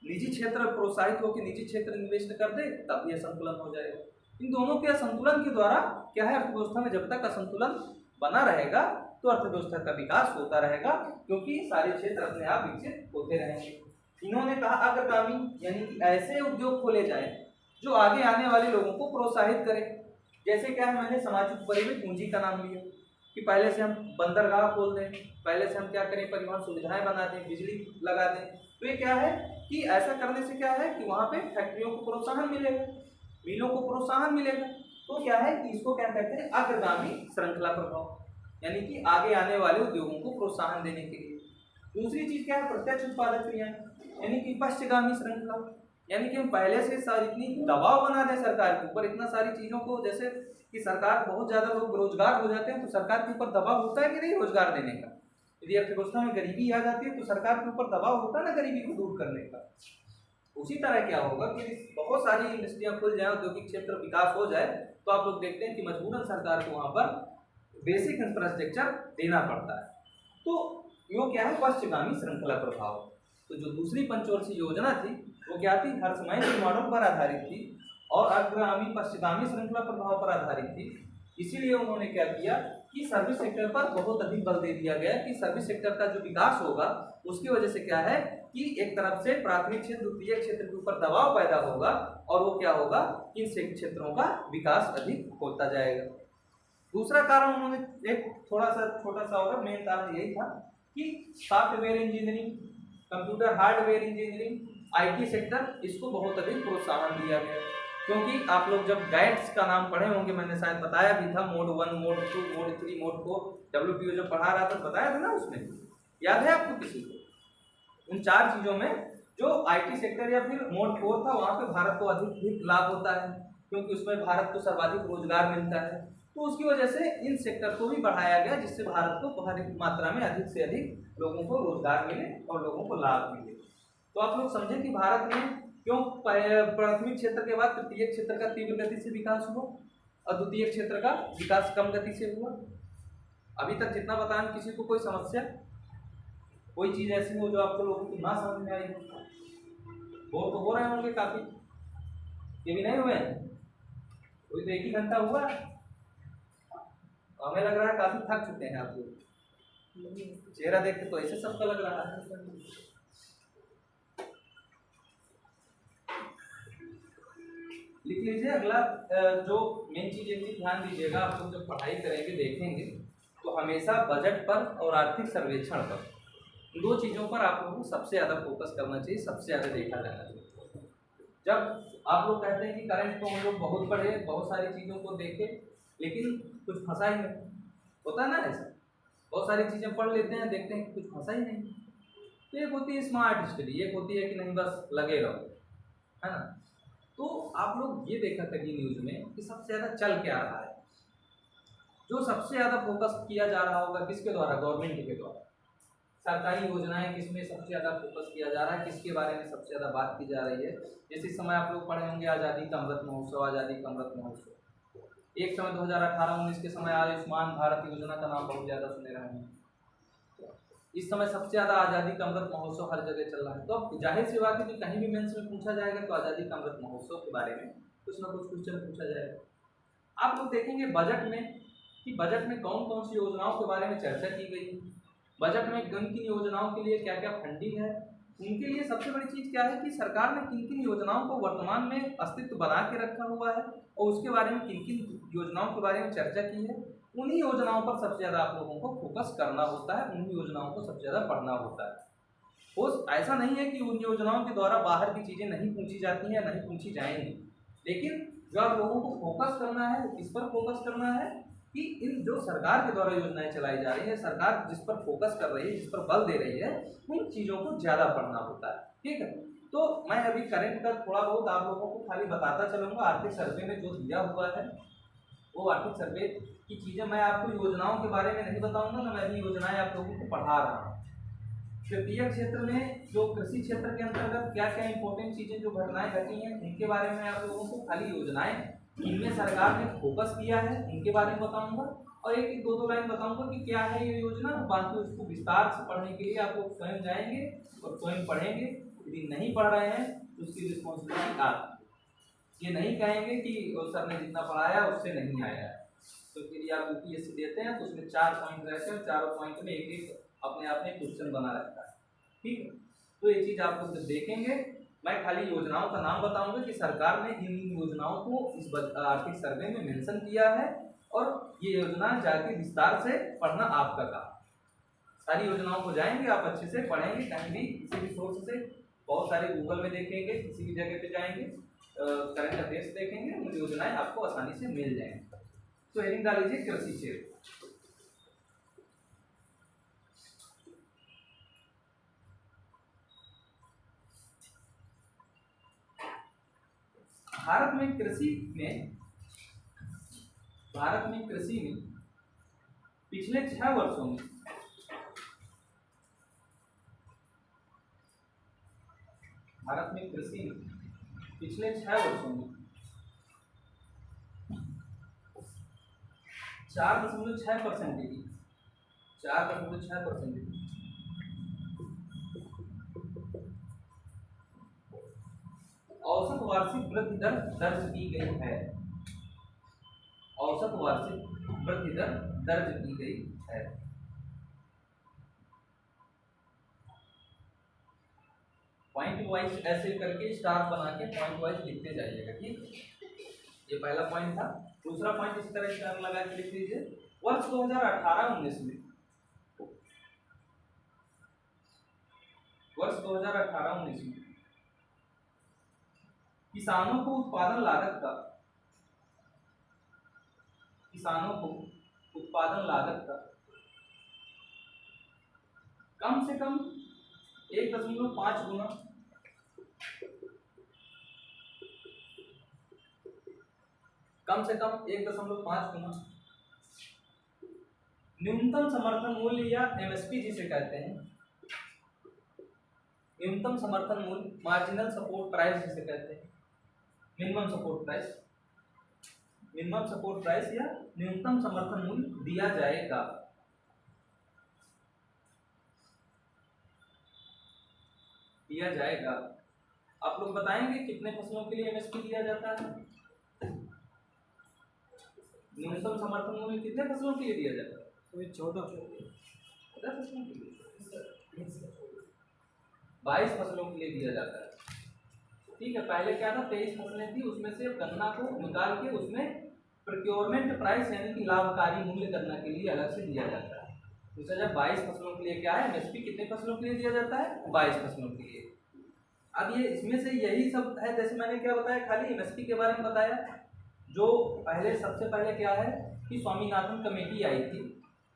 निजी क्षेत्र प्रोत्साहित होकर निजी क्षेत्र इन्वेस्ट कर दे, तब भी असंतुलन हो जाएगा। इन दोनों के असंतुलन के द्वारा क्या है, अर्थव्यवस्था में जब तक असंतुलन बना रहेगा तो अर्थव्यवस्था का विकास होता रहेगा, क्योंकि सारे क्षेत्र अपने आप विकसित होते रहेंगे। इन्होंने कहा अग्रगामी यानी कि ऐसे उद्योग खोले जाए जो आगे आने वाले लोगों को प्रोत्साहित करें। जैसे क्या है, मैंने सामाजिक परिवेश पूंजी का नाम लिया कि पहले से हम बंदरगाह खोल दें, पहले से हम क्या करें, परिवहन सुविधाएं बना दें, बिजली लगा दें। तो ये क्या है कि ऐसा करने से क्या है कि वहाँ पे फैक्ट्रियों को प्रोत्साहन मिलेगा, मिलों को प्रोत्साहन मिलेगा। तो क्या है कि इसको क्या कहते हैं, अग्रगामी श्रृंखला प्रभाव, यानी कि आगे आने वाले उद्योगों को प्रोत्साहन देने के लिए। दूसरी चीज क्या है, प्रत्यक्ष उत्पादक क्रियाएं, यानी कि पश्चगामी श्रृंखला, यानी कि हम पहले से इतनी दबाव बना दें सरकार के ऊपर, इतना सारी चीजों को, जैसे कि सरकार बहुत ज्यादा लोग बेरोजगार हो जाते हैं तो सरकार के ऊपर दबाव होता है कि नहीं रोजगार देने का। यदि अर्थव्यवस्था में गरीबी आ जाती है तो सरकार के ऊपर दबाव होता है ना गरीबी को दूर करने का। उसी तरह क्या होगा कि बहुत सारी इंडस्ट्रियां खुल जाए, औद्योगिक क्षेत्र विकास हो जाए, तो आप लोग देखते हैं कि मजबूरन सरकार को वहां पर बेसिक इंफ्रास्ट्रक्चर देना पड़ता है। तो यो क्या है, पश्चगामी श्रृंखला प्रभाव। तो जो दूसरी पंचवर्षीय योजना थी वो क्या थी, हर्षमय मॉडल पर आधारित थी और अग्रगामी पश्चगामी श्रृंखला प्रभाव पर आधारित थी। इसीलिए उन्होंने क्या किया कि सर्विस सेक्टर पर बहुत अधिक बल दे दिया गया कि सर्विस सेक्टर का जो विकास होगा उसकी वजह से क्या है कि एक तरफ से प्राथमिक क्षेत्र द्वितीय क्षेत्र के ऊपर दबाव पैदा होगा और वो क्या होगा, इन क्षेत्रों का विकास अधिक होता जाएगा। दूसरा कारण उन्होंने एक थोड़ा सा छोटा सा होगा, मेन कारण यही था कि software engineering, computer hardware engineering, IT sector, इसको बहुत अधिक प्रोत्साहन दिया गया। क्योंकि आप लोग जब गैट्स का नाम पढ़े होंगे, मैंने शायद बताया भी था, mode 1, mode 2, mode 3, mode 4, WPO जब पढ़ा रहा था बताया था ना, उसमें याद है आपको किसी को? उन 4 चीजों में जो आईटी सेक्टर या फिर मोड 4 था, वहां पे भारत को अधिक लाभ होता है क्योंकि उसमें भारत को सर्वाधिक रोजगार मिलता है। तो उसकी वजह से इन सेक्टर को भी बढ़ाया गया जिससे भारत को भारी मात्रा में अधिक से अधिक लोगों को रोजगार मिले और लोगों को लाभ मिले। तो आप लोग समझें कि भारत में क्यों प्राथमिक क्षेत्र के बाद तृतीय क्षेत्र का तीव्र गति से विकास हुआ और द्वितीय क्षेत्र का विकास कम गति से हुआ। अभी तक जितना बताया, किसी को कोई समस्या, कोई चीज ऐसी हो जो आपको लोगों की ना समझ में आई हो? बोर तो हो रहे होंगे काफी, ये भी नहीं हुए हैं, कोई तो 1 ही घंटा हुआ, हमें लग रहा है काफी थक चुके हैं आप लोग, चेहरा देख के तो ऐसे सबका लग रहा है। लिख लीजिए अगला जो मेन चीज एक ध्यान दीजिएगा, आप लोग जब पढ़ाई करेंगे देखेंगे तो हमेशा बजट पर और आर्थिक सर्वेक्षण पर, 2 चीजों पर आप लोगों को सबसे ज्यादा फोकस करना चाहिए, सबसे ज्यादा देखा जाना चाहिए। जब आप लोग कहते हैं कि करंट तो हम लोग बहुत पढ़े, बहुत सारी चीजों को देखे, लेकिन कुछ फंसा ही नहीं, होता है ना ऐसा, बहुत सारी चीजें पढ़ लेते हैं, देखते हैं कि कुछ फंसा ही नहीं। तो एक होती है स्मार्ट स्टडी, एक होती है कि नहीं बस लगे रहो, है ना। तो आप लोग ये देखा करिए न्यूज में कि सबसे ज्यादा चल क्या रहा है, जो सबसे ज्यादा फोकस किया जा रहा होगा किसके द्वारा, गवर्नमेंट के द्वारा, सरकारी योजनाएं किसमें सबसे ज्यादा फोकस किया जा रहा है, किसके बारे में सबसे ज्यादा बात की जा रही है। जैसे समय आप लोग पढ़े होंगे आज़ादी का अमृत महोत्सव, आज़ादी का अमृत महोत्सव, एक समय 2018-19 के समय आयुष्मान भारत योजना का नाम बहुत ज्यादा सुने रहे हैं। इस समय सबसे ज्यादा आज़ादी का अमृत महोत्सव हर जगह चल रहा है। तो अब जाहिर सी बात है कि कहीं भी मेंस में पूछा जाएगा तो आज़ादी का अमृत महोत्सव के बारे में कुछ ना कुछ क्वेश्चन पूछा जाएगा। आप लोग देखेंगे बजट में कि बजट में कौन कौन सी योजनाओं के बारे में चर्चा की गई, बजट में किन किन योजनाओं के लिए क्या क्या फंडिंग है, उनके लिए सबसे बड़ी चीज़ क्या है कि सरकार ने किन किन योजनाओं को वर्तमान में अस्तित्व बना के रखा हुआ है और उसके बारे में किन किन योजनाओं के बारे में चर्चा की है। उन्हीं योजनाओं पर सबसे ज़्यादा आप लोगों को फोकस करना होता है, उन्हीं योजनाओं को सबसे ज़्यादा पढ़ना होता है। वो ऐसा नहीं है कि उन योजनाओं के द्वारा बाहर की चीजें नहीं पूछी जाती हैं, नहीं पूछी जाएंगी, लेकिन जो आप लोगों को फोकस करना है वो किस पर फोकस करना है कि इन जो सरकार के द्वारा योजनाएं चलाई जा रही है, सरकार जिस पर फोकस कर रही है, जिस पर बल दे रही है, उन चीजों को ज्यादा पढ़ना होता है। ठीक है, तो मैं अभी करंट का थोड़ा बहुत आप लोगों को खाली बताता चलूंगा। आर्थिक सर्वे में जो दिया हुआ है वो आर्थिक सर्वे की चीजें मैं आपको योजनाओं के बारे में नहीं बताऊंगा ना, मैं अभी योजनाएं आप लोगों को पढ़ा रहा हूँ। तृतीय क्षेत्र में जो कृषि क्षेत्र के अंतर्गत क्या क्या इंपॉर्टेंट चीजें जो घटनाएं घटी हैं उनके बारे में आप लोगों को खाली योजनाएं इनमें सरकार ने फोकस किया है उनके बारे में बताऊंगा, और एक एक दो लाइन बताऊंगा कि क्या है ये योजना। बाकी उसको विस्तार से पढ़ने के लिए आप लोग स्वयं जाएंगे और स्वयं पढ़ेंगे। यदि नहीं पढ़ रहे हैं तो उसकी रिस्पॉन्सिबिलिटी आपकी। ये नहीं कहेंगे कि सर ने जितना पढ़ाया उससे नहीं आया है। तो यदि आप यूपीएससी देते हैं तो उसमें 4 पॉइंट रहते हैं, चारों पॉइंट में एक एक अपने आप में क्वेश्चन बना रहता है। ठीक है, तो ये चीज आप लोग जब देखेंगे, मैं खाली योजनाओं का नाम बताऊंगा कि सरकार ने इन योजनाओं को इस आर्थिक सर्वे में मेंशन किया है, और ये योजना जाके विस्तार से पढ़ना आपका काम। सारी योजनाओं को जाएंगे आप अच्छे से पढ़ेंगे, कहीं भी किसी भी सोर्स से, बहुत सारे गूगल में देखेंगे, किसी भी जगह पे जाएंगे, करंट अफेयर्स देखेंगे, उन योजनाएं आपको आसानी से मिल जाएंगी। तो हेडिंग डाल लीजिए कृषि क्षेत्र। भारत में कृषि में पिछले 6 वर्षों में पिछले 6 वर्षों में 4.6% की 4.6% औसत वार्षिक वृद्धि दर दर्ज की गई है। औसत वार्षिक वृद्धि दर दर्ज की गई है। पॉइंट वाइज ऐसे करके स्टार बना के पॉइंट वाइज लिखते जाइएगा। ठीक, ये पहला पॉइंट था। दूसरा पॉइंट इस तरह स्टार लगा के लिख लीजिए। वर्ष 2018-19 में किसानों को उत्पादन लागत का कम से कम 1.5 गुना न्यूनतम समर्थन मूल्य या एमएसपी जिसे कहते हैं, न्यूनतम समर्थन मूल्य, मार्जिनल सपोर्ट प्राइस जिसे कहते हैं, मिनिमम सपोर्ट प्राइस या न्यूनतम समर्थन मूल्य दिया जाएगा। आप लोग बताएंगे कितने फसलों के लिए एमएसपी दिया जाता है? न्यूनतम समर्थन मूल्य कितने फसलों के लिए दिया जाता है? 14 फसलों के लिए, 22 फसलों के लिए दिया जाता है। ठीक है, पहले क्या था, 23 फसलें थी, उसमें से गन्ना को निकाल के उसमें प्रोक्योरमेंट प्राइस यानी कि लाभकारी मूल्य गन्ना के लिए अलग से दिया जाता है। दूसरा जब 22 फसलों के लिए क्या है एमएसपी, कितने फसलों के लिए दिया जाता है? 22 फसलों के लिए। अब ये इसमें से यही सब है, जैसे मैंने क्या बताया, खाली एमएसपी के बारे में बताया। जो सबसे पहले क्या है कि स्वामीनाथन कमेटी आई थी।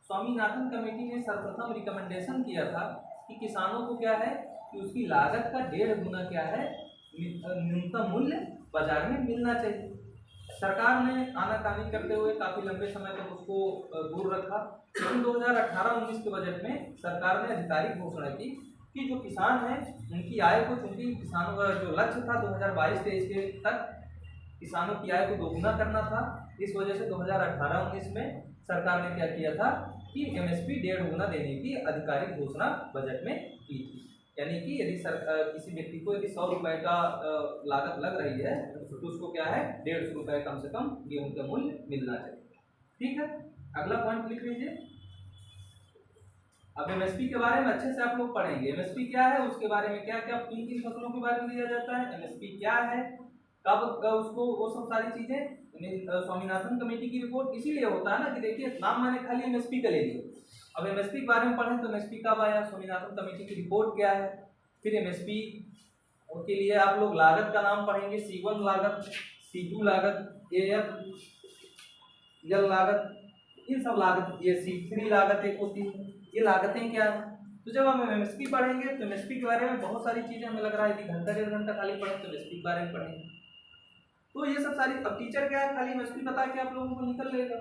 स्वामीनाथन कमेटी ने सर्वप्रथम रिकमेंडेशन किया था कि किसानों को क्या है कि उसकी लागत का 1.5 गुना क्या है न्यूनतम मूल्य बाजार में मिलना चाहिए। सरकार ने आनाकानी करते हुए काफी लंबे समय तक उसको दूर रखा, लेकिन 2018-19 के बजट में सरकार ने आधिकारिक घोषणा की कि जो किसान हैं उनकी आय को, चूंकि किसानों का जो लक्ष्य था 2022-23 के तक किसानों की आय को दोगुना करना था, इस वजह से 2018-19 में सरकार ने क्या किया था कि एमएसपी 1.5 गुना देने की आधिकारिक घोषणा बजट में की थी। यानी कि यदि किसी व्यक्ति को यदि 100 रुपए का लागत लग रही है तो उसको क्या है 150 रुपए कम से कम गेहूं का मूल्य मिलना चाहिए। ठीक है, अगला पॉइंट लिख लीजिए। अब एमएसपी के बारे में अच्छे से आप लोग पढ़ेंगे। एमएसपी क्या है, उसके बारे में क्या क्या किन फसलों के बारे में दिया जाता है, एमएसपी क्या है, कब उसको, वो सब सारी चीजें स्वामीनाथन कमेटी की रिपोर्ट इसीलिए होता है ना कि देखिए नाम मैंने खाली एमएसपी का ले लिया। अब एमएसपी के बारे में पढ़ें तो एमएसपी कब आया, स्वामीनाथन कमेटी की रिपोर्ट क्या है, फिर एमएसपी के लिए आप लोग लागत का नाम पढ़ेंगे, C1 लागत, C2 लागत, AF लागत, इन सब लागत, ये C3 लागत एक होती है। ये लागतें क्या है? तो जब हम एमएसपी पढ़ेंगे तो एमएसपी के बारे में बहुत सारी चीजें हमें लग रहा है कि घंटा 1.5 घंटा खाली पढ़े तो एमएसपी के बारे में पढ़ेंगे। तो ये सब सारी, अब टीचर क्या है, खाली एमएसपी बता के आप लोगों को निकल लेगा।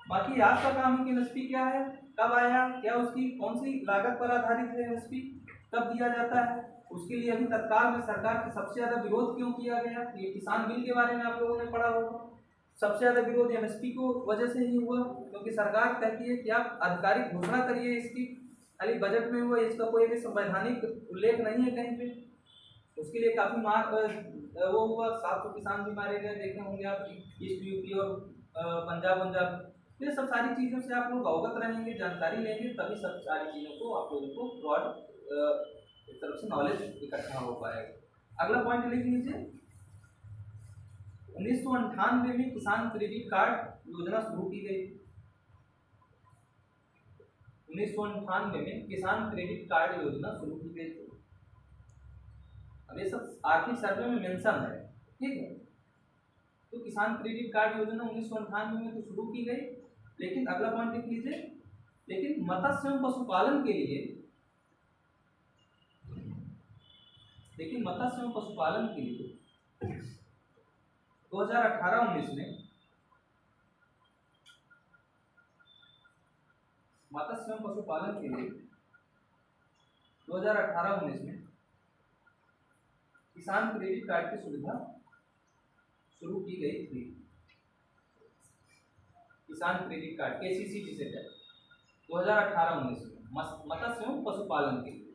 बाकी आपका काम है कि एमएसपी क्या है, कब आया, क्या उसकी कौन सी लागत पर आधारित है, एमएसपी कब दिया जाता है, उसके लिए अभी तत्काल में सरकार का सबसे ज्यादा विरोध क्यों किया गया। ये किसान बिल के बारे में आप लोगों ने पढ़ा होगा। सबसे ज्यादा विरोध एमएसपी को वजह से ही हुआ, क्योंकि सरकार कहती है कि आप आधिकारिक घोषणा करिए इसकी, खाली बजट में हुआ, इसका कोई भी संवैधानिक उल्लेख नहीं है कहीं पे। उसके लिए काफी मार वो हुआ, 700 किसान भी मारे गए, देखे होंगे आप, ईस्ट यूपी और पंजाब। ये सब सारी चीजों से आप लोग अवगत रहेंगे, जानकारी लेंगे, तभी सब सारी चीजों को आप लोगों को ब्रॉड तरफ से नॉलेज इकट्ठा हो पाएगा। अगला पॉइंट लिख लीजिए, 1998 में किसान क्रेडिट कार्ड योजना शुरू की गई। 1998 में किसान क्रेडिट कार्ड योजना शुरू की गई थी। अब ये सब आर्थिक सर्वे में मेंशन है, ठीक है। तो किसान क्रेडिट कार्ड योजना 1998 में तो शुरू की गई, लेकिन अगला पॉइंट लिख लीजिए, लेकिन मत्स्य एवं पशुपालन के लिए, लेकिन मत्स्य एवं पशुपालन के लिए 2018-19 में मत्स्य एवं पशुपालन के लिए 2018-19 में किसान क्रेडिट कार्ड की सुविधा शुरू की गई थी। किसान क्रेडिट कार्ड KCC जिसे कहते हैं 2018-19 में मत्स्य एवं पशुपालन के लिए।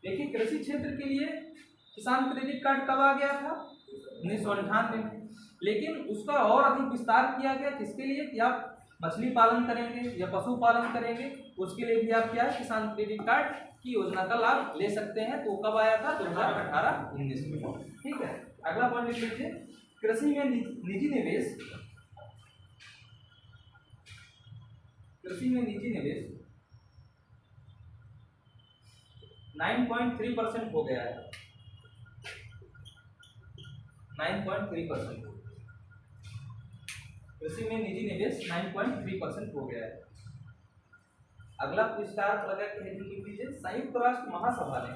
देखिए कृषि क्षेत्र के लिए किसान क्रेडिट कार्ड कब आ गया था? 1998 में। लेकिन उसका और अधिक विस्तार किया गया, किसके लिए कि आप मछली पालन करेंगे या पशुपालन करेंगे, उसके लिए भी आप क्या है, किसान क्रेडिट कार्ड की योजना का लाभ ले सकते हैं। तो कब आया था? 2018-19 में, ठीक है। अगला पॉइंट लिख लीजिए, कृषि में निजी निवेश, कृषि में निजी निवेश 9.3% हो गया है। 9.3%, कृषि में निजी निवेश 9.3% हो गया है। अगला स्टार लगा के हेडिंग लिख लीजिए, संयुक्त राष्ट्र महासभा ने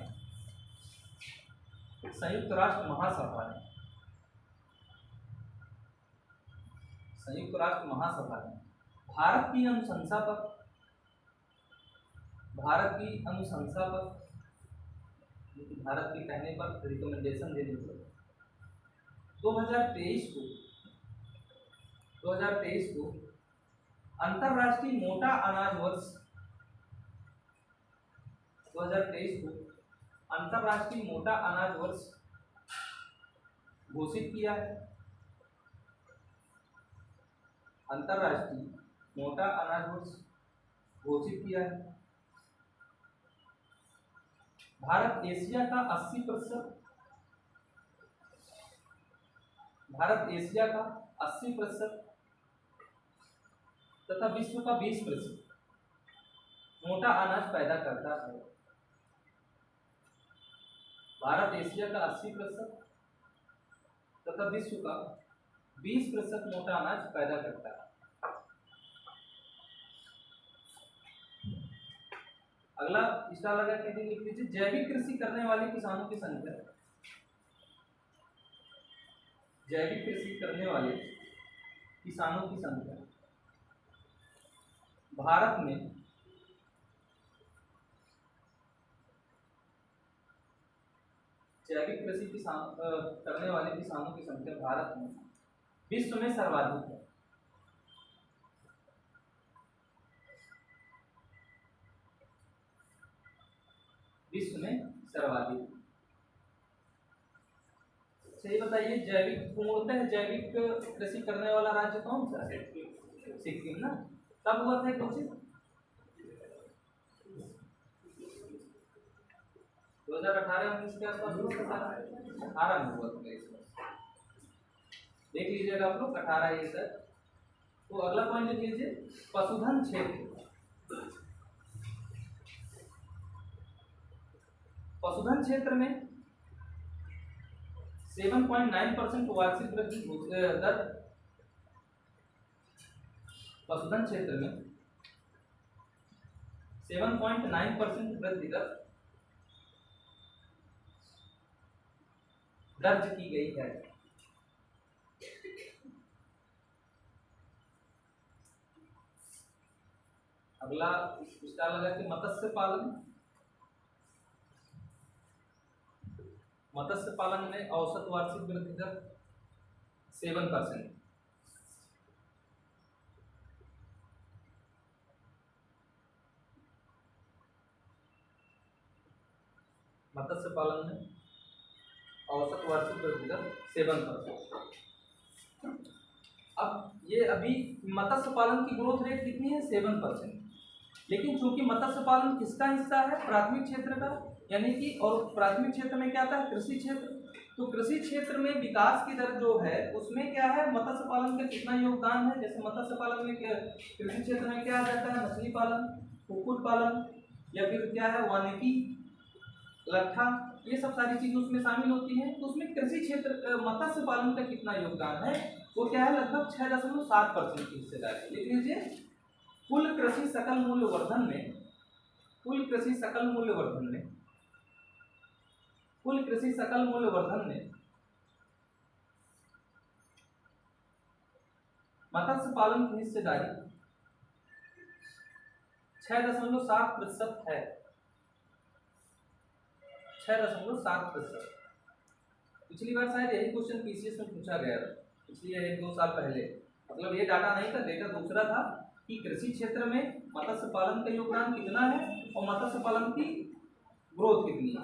भारत की अनुशंसा पर भारत के कहने पर रिकमेंडेशन देने पर 2023 को अंतरराष्ट्रीय मोटा अनाज वर्ष 2023 को अंतरराष्ट्रीय मोटा अनाज वर्ष घोषित किया है। अंतरराष्ट्रीय मोटा अनाज वर्ष घोषित किया है। भारत एशिया का 80% तथा विश्व का 20% मोटा अनाज पैदा करता है। भारत एशिया का 80% तथा विश्व का 20% मोटा अनाज पैदा करता है। अगला स्टार लगा के लिख लीजिए, जैविक कृषि करने वाले किसानों की संख्या, जैविक कृषि करने वाले किसानों की संख्या भारत में जैविक कृषि करने वाले किसानों की संख्या भारत में विश्व में सर्वाधिक है। विश्व में सर्वाधिक। सही बताइए, पूर्णतः जैविक कृषि करने वाला राज्य कौन सा है? सिक्किम ना। कब हुआ था घोषित? 2018-19 के आसपास हुआ था। 18 में हुआ था इस वर्ष, देख लीजिएगा आप लोग, 18 ये सर। तो अगला पॉइंट लिख लीजिए, पशुधन क्षेत्र। पशुधन क्षेत्र में 7.9% वार्षिक वृद्धि दर पशुधन क्षेत्र में 7.9% वृद्धि दर दर्ज की गई है। अगला स्टार लगा कि मत्स्य पालन में औसत वार्षिक वृद्धि दर 7%। मत्स्य पालन में औसत वार्षिक वृद्धि दर 7%। अब ये अभी मत्स्य पालन की ग्रोथ रेट कितनी है? 7%। लेकिन चूंकि मत्स्य पालन किसका हिस्सा है? प्राथमिक क्षेत्र का, यानी कि और प्राथमिक क्षेत्र में क्या आता है? कृषि क्षेत्र। तो कृषि क्षेत्र में विकास की दर जो है उसमें क्या है? मत्स्य पालन का कितना योगदान है? जैसे मत्स्य पालन में क्या, कृषि क्षेत्र में क्या आ जाता है? मछली पालन, कुक्कुट पालन, या फिर क्या है, वानिकी, लट्ठा, ये सब सारी चीजें उसमें शामिल होती हैं। तो उसमें कृषि क्षेत्र मत्स्य पालन का कितना योगदान है? वो क्या है? लगभग 6.7% की हिस्सेदारी। लिख लीजिए, कुल कृषि सकल मूल्य वर्धन में, कुल कृषि सकल मूल्य वर्धन में, कुल कृषि सकल मूल्य वर्धन में मत्स्य पालन की हिस्सेदारी 6.7% है। 6.7%। पिछली बार शायद यही क्वेश्चन पीसीएस में पूछा गया था, इसलिए 1-2 साल पहले। मतलब ये डाटा नहीं था, डेटा दूसरा था कि कृषि क्षेत्र में मत्स्य पालन का योगदान कितना है और मत्स्य पालन की ग्रोथ कितनी है।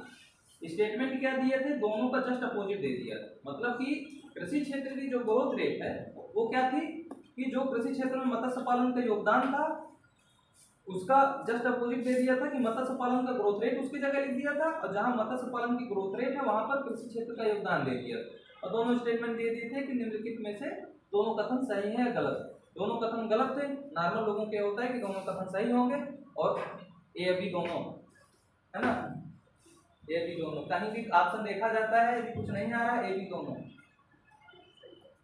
स्टेटमेंट क्या दिए थे? दोनों का जस्ट अपोजिट दे दिया। मतलब कि कृषि क्षेत्र की जो ग्रोथ रेट है वो क्या थी कि जो कृषि क्षेत्र में मत्स्य पालन का योगदान था उसका जस्ट अपोजिट दे दिया था कि मत्स्य पालन का ग्रोथ रेट उसकी जगह लिख दिया था, और जहां मत्स्य पालन की ग्रोथ रेट है वहां पर कृषि क्षेत्र का योगदान दे दिया। और दोनों स्टेटमेंट दे दिए थे कि निम्नलिखित में से दोनों कथन सही है या गलत। दोनों कथन गलत थे। नॉर्मल लोगों के होता है कि दोनों कथन सही होंगे और ए बी दोनों, है ना, ए बी दोनों। कहीं भी ऑप्शन देखा जाता है यदि कुछ नहीं आ रहा है ए बी दोनों,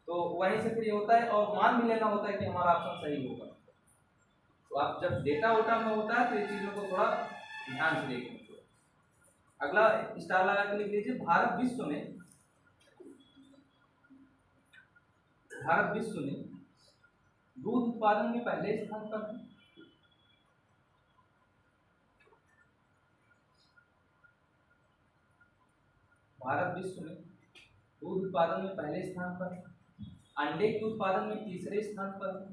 तो वहीं से फिर ये होता है और मान भी लेना होता है कि हमारा ऑप्शन सही होगा। तो आप जब डेटा वोटा में होता है तो ये चीजों को थोड़ा ध्यान से देखें। अगला स्टार लगा के लिख लीजिए, भारत विश्व में दूध उत्पादन में पहले स्थान पर है। भारत विश्व में दूध उत्पादन में पहले स्थान पर है। अंडे के उत्पादन में तीसरे स्थान पर है।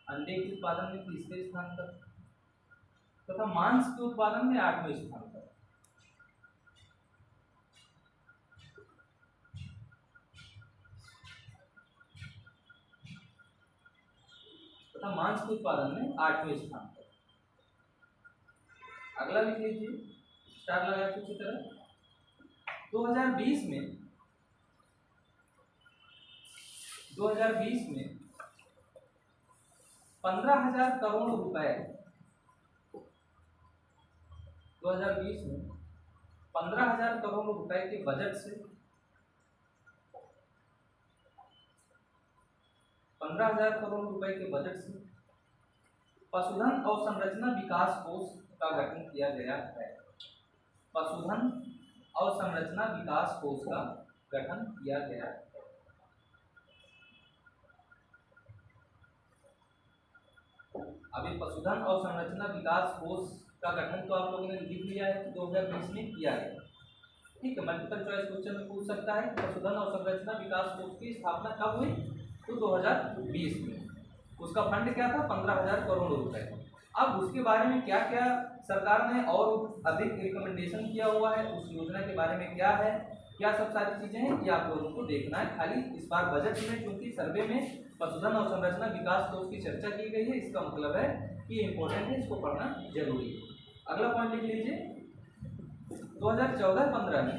अंडे के उत्पादन में तीसरे स्थान पर तथा मांस के उत्पादन में 8वें स्थान पर। तथा मांस के उत्पादन में 8वें स्थान पर। अगला लिख लीजिए, स्टार लगा के उसी तरह 2020 में 15,000 करोड़ रुपए, 2020 में 15,000 करोड़ रुपए के बजट से 15,000 करोड़ रुपए के बजट से पशुधन अवसंरचना विकास कोष का गठन किया गया है। पशुधन अवसंरचना विकास कोष का गठन किया गया है। अभी पशुधन अवसंरचना विकास कोष का गठन तो आप लोगों ने लिख लिया है कि 2020 में किया गया। ठीक है, मल्टीपल चॉइस क्वेश्चन में पूछ सकता है पशुधन अवसंरचना विकास कोष की स्थापना कब हुई? तो 2020 में। उसका फंड क्या था? 15,000 करोड़ रुपए। अब उसके बारे में क्या क्या सरकार ने और अधिक रिकमेंडेशन किया हुआ है, उस योजना के बारे में क्या है, क्या सब सारी चीजें हैं, ये आप लोगों को देखना है। खाली इस बार बजट में क्योंकि सर्वे में पशुधन अवसंरचना विकास कोष की चर्चा की गई है, इसका मतलब है कि इम्पोर्टेंट है, इसको पढ़ना जरूरी है। अगला पॉइंट लिख लीजिए, 2014-15 में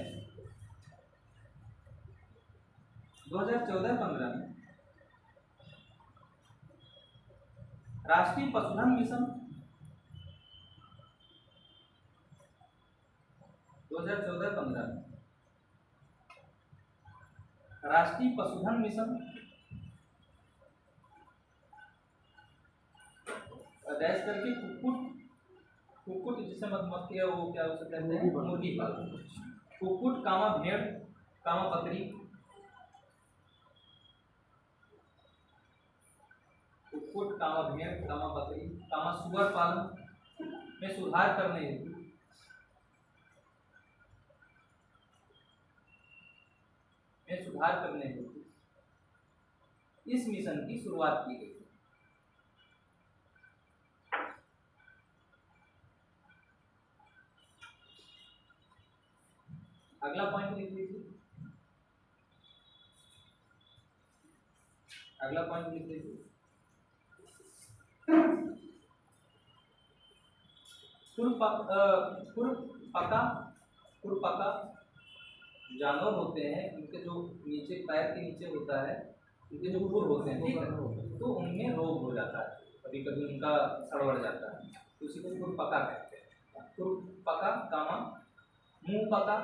राष्ट्रीय पशुधन मिशन 2014-15 में राष्ट्रीय पशुधन मिशन, डैश करके कुक्कुट जिसे मधुमक्खी है वो क्या उसे कहते हैं, मुर्गी पालन। कुक्कुट कामा भेड़ कामा बकरी, कुक्कुट कामा भेड़ कामा बकरी कामा सुअर पालन में सुधार करने हेतु इस मिशन की शुरुआत की गई। अगला पॉइंट लिख लीजिए, अगला पॉइंट लिख लीजिए। खुरपका जानवर होते हैं, उनके जो नीचे पैर के नीचे होता है, उनके जो खुर होते हैं, ठीक है, तो उनमें रोग हो जाता है, कभी कभी उनका सड़वड़ जाता है, तो उसी को खुरपका कहते हैं। खुरपका कामा मुंह पका,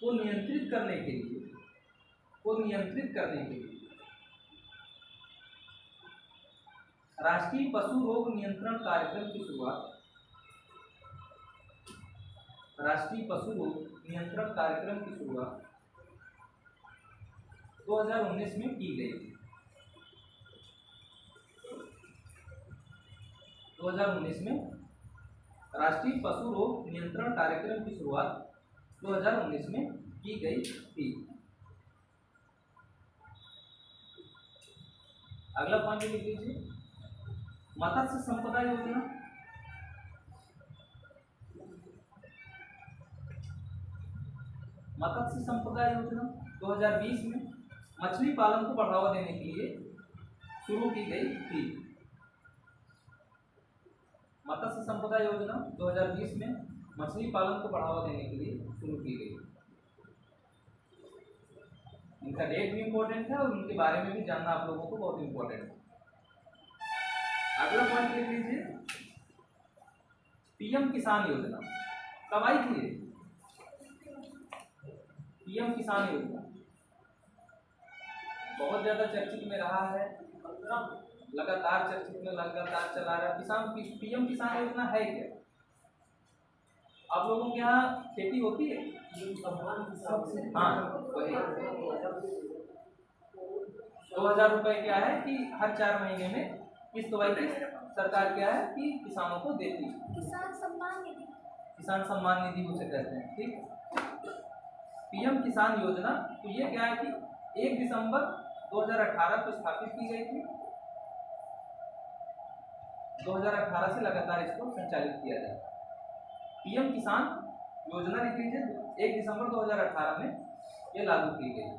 को नियंत्रित करने के लिए राष्ट्रीय पशु रोग नियंत्रण कार्यक्रम की शुरुआत 2019 में की गई। 2019 में राष्ट्रीय पशु रोग नियंत्रण कार्यक्रम की शुरुआत 2019 में की गई थी। अगला पॉइंट लिख लीजिए, मत्स्य संपदा योजना। मत्स्य संपदा योजना 2020 में मछली पालन को बढ़ावा देने के लिए शुरू की गई थी। मत्स्य संपदा योजना 2020 में मछली पालन को बढ़ावा देने के लिए शुरू की गई। इनका डेट भी इम्पोर्टेंट है और उनके बारे में भी जानना आप लोगों को बहुत इम्पोर्टेंट है। अगला पॉइंट लिख लीजिए, पीएम किसान योजना कब आई थी? पीएम किसान योजना बहुत ज्यादा चर्चित में रहा है, लगातार चर्चित में लगातार चला रहा है। पीएम किसान योजना है क्या? आप लोगों के यहाँ खेती होती है? हाँ, वही 2000 रुपए क्या है कि हर 4 महीने में किस्त वाई किस्त सरकार क्या है कि किसानों को देती है। किसान सम्मान निधि उसे कहते हैं, ठीक। पीएम किसान योजना, तो ये क्या है कि 1 दिसंबर 2018 को स्थापित की गई थी। 2018 से लगातार इसको संचालित किया जाता है। पीएम किसान योजना लिख लीजिए, 1 दिसंबर 2018 में ये लागू की गई।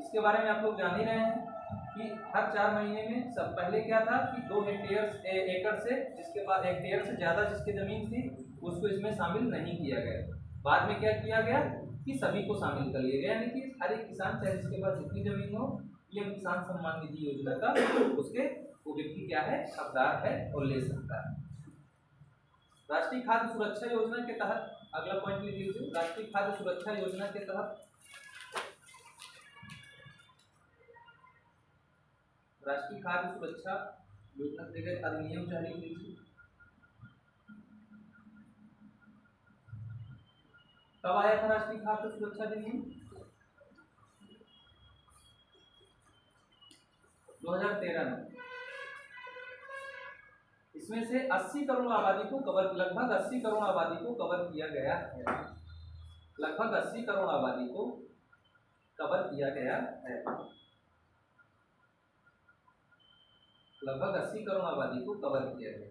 इसके बारे में आप लोग जान ही रहे हैं कि हर 4 महीने में सब पहले क्या था कि 2 एकड़ से जिसके बाद हेक्टेयर से ज़्यादा जिसकी ज़मीन थी उसको इसमें शामिल नहीं किया गया। बाद में क्या किया गया कि सभी को शामिल कर लिया गया, यानी कि हर एक किसान चाहे जिसके पास जितनी ज़मीन हो, पीएम किसान सम्मान निधि योजना का उसके वो व्यक्ति क्या है, हकदार है और ले सकता है। राष्ट्रीय खाद्य सुरक्षा योजना के तहत, अगला पॉइंट लिख लीजिए, राष्ट्रीय खाद्य सुरक्षा योजना के तहत राष्ट्रीय खाद्य सुरक्षा योजना के तहत अधिनियम जारी कीजिए। कब आया था राष्ट्रीय खाद्य सुरक्षा अधिनियम? 2013 में। इसमें से 80 करोड़ आबादी को कवर, लगभग 80 करोड़ आबादी को कवर किया गया है। लगभग 80 करोड़ आबादी को कवर किया गया है। लगभग 80 करोड़ आबादी को कवर किया गया।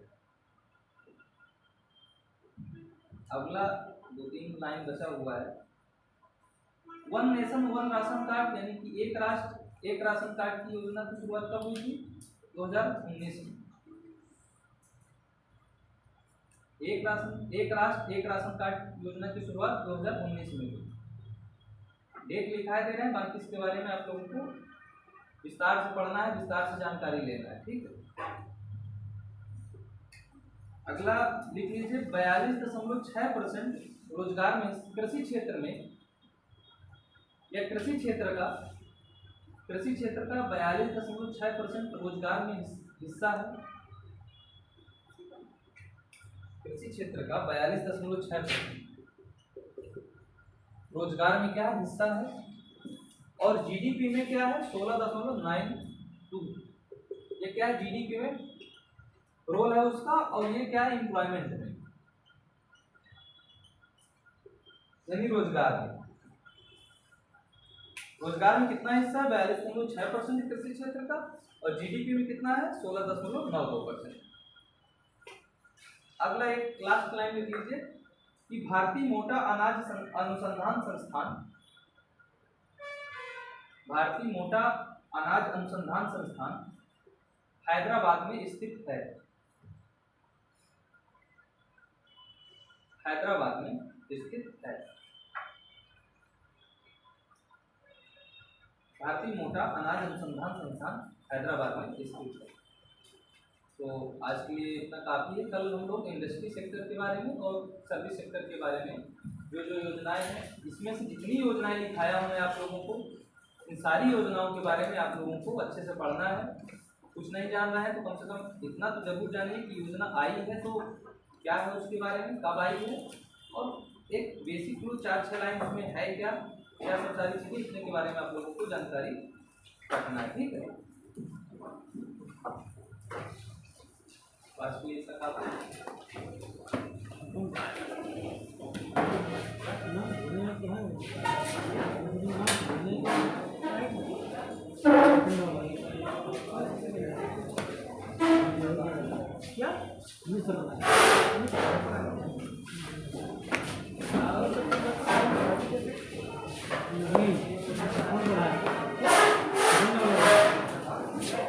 अगला 2-3 लाइन बचा हुआ है। One nation one ration card, यानी कि एक राष्ट्र एक राशन कार्ड की योजना की शुरुआत कब हुई थी? 2019 में। एक राष्ट्र एक राशन कार्ड योजना की शुरुआत 2019 में हुई। डेट लिखाई दे रहे हैं, बाकी इसके बारे में आप लोगों को विस्तार से पढ़ना है, विस्तार से जानकारी लेना है, ठीक है। अगला लिख लीजिए 42.6% रोजगार में कृषि क्षेत्र में या कृषि क्षेत्र का 42.6% रोजगार में हिस्सा है। कृषि क्षेत्र का 42.6% रोजगार में क्या है, हिस्सा है। और जीडीपी में क्या है 16.92। ये क्या है, जीडीपी में रोल है उसका, और ये क्या है, एम्प्लॉयमेंट में यानी रोजगार में। रोजगार में कितना हिस्सा है, 42.6% कृषि क्षेत्र का, और जीडीपी में कितना है 16.92%। अगला एक लास्ट लाइन लिख लीजिए कि भारतीय मोटा अनाज अनुसंधान संस्थान, भारतीय मोटा अनाज अनुसंधान संस्थान हैदराबाद में स्थित है। हैदराबाद में स्थित है। भारतीय मोटा अनाज अनुसंधान संस्थान हैदराबाद में स्थित है। तो आज के लिए इतना काफ़ी है। कल हम लोग इंडस्ट्री सेक्टर के बारे में और सर्विस सेक्टर के बारे में जो जो योजनाएं हैं, इसमें से जितनी योजनाएं लिखाया हूँ मैं आप लोगों को, इन सारी योजनाओं के बारे में आप लोगों को अच्छे से पढ़ना है। कुछ नहीं जान रहा है तो कम से कम इतना तो जरूर जानिए कि योजना आई है तो क्या है उसके बारे में, कब आई है, और एक बेसिक जो 4-6 लाइन उसमें है क्या सब सारी चीज़ें, इतने के बारे में आप लोगों को जानकारी रखना है। ठीक है, बस ये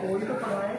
कोई तो पढ़ाएगा।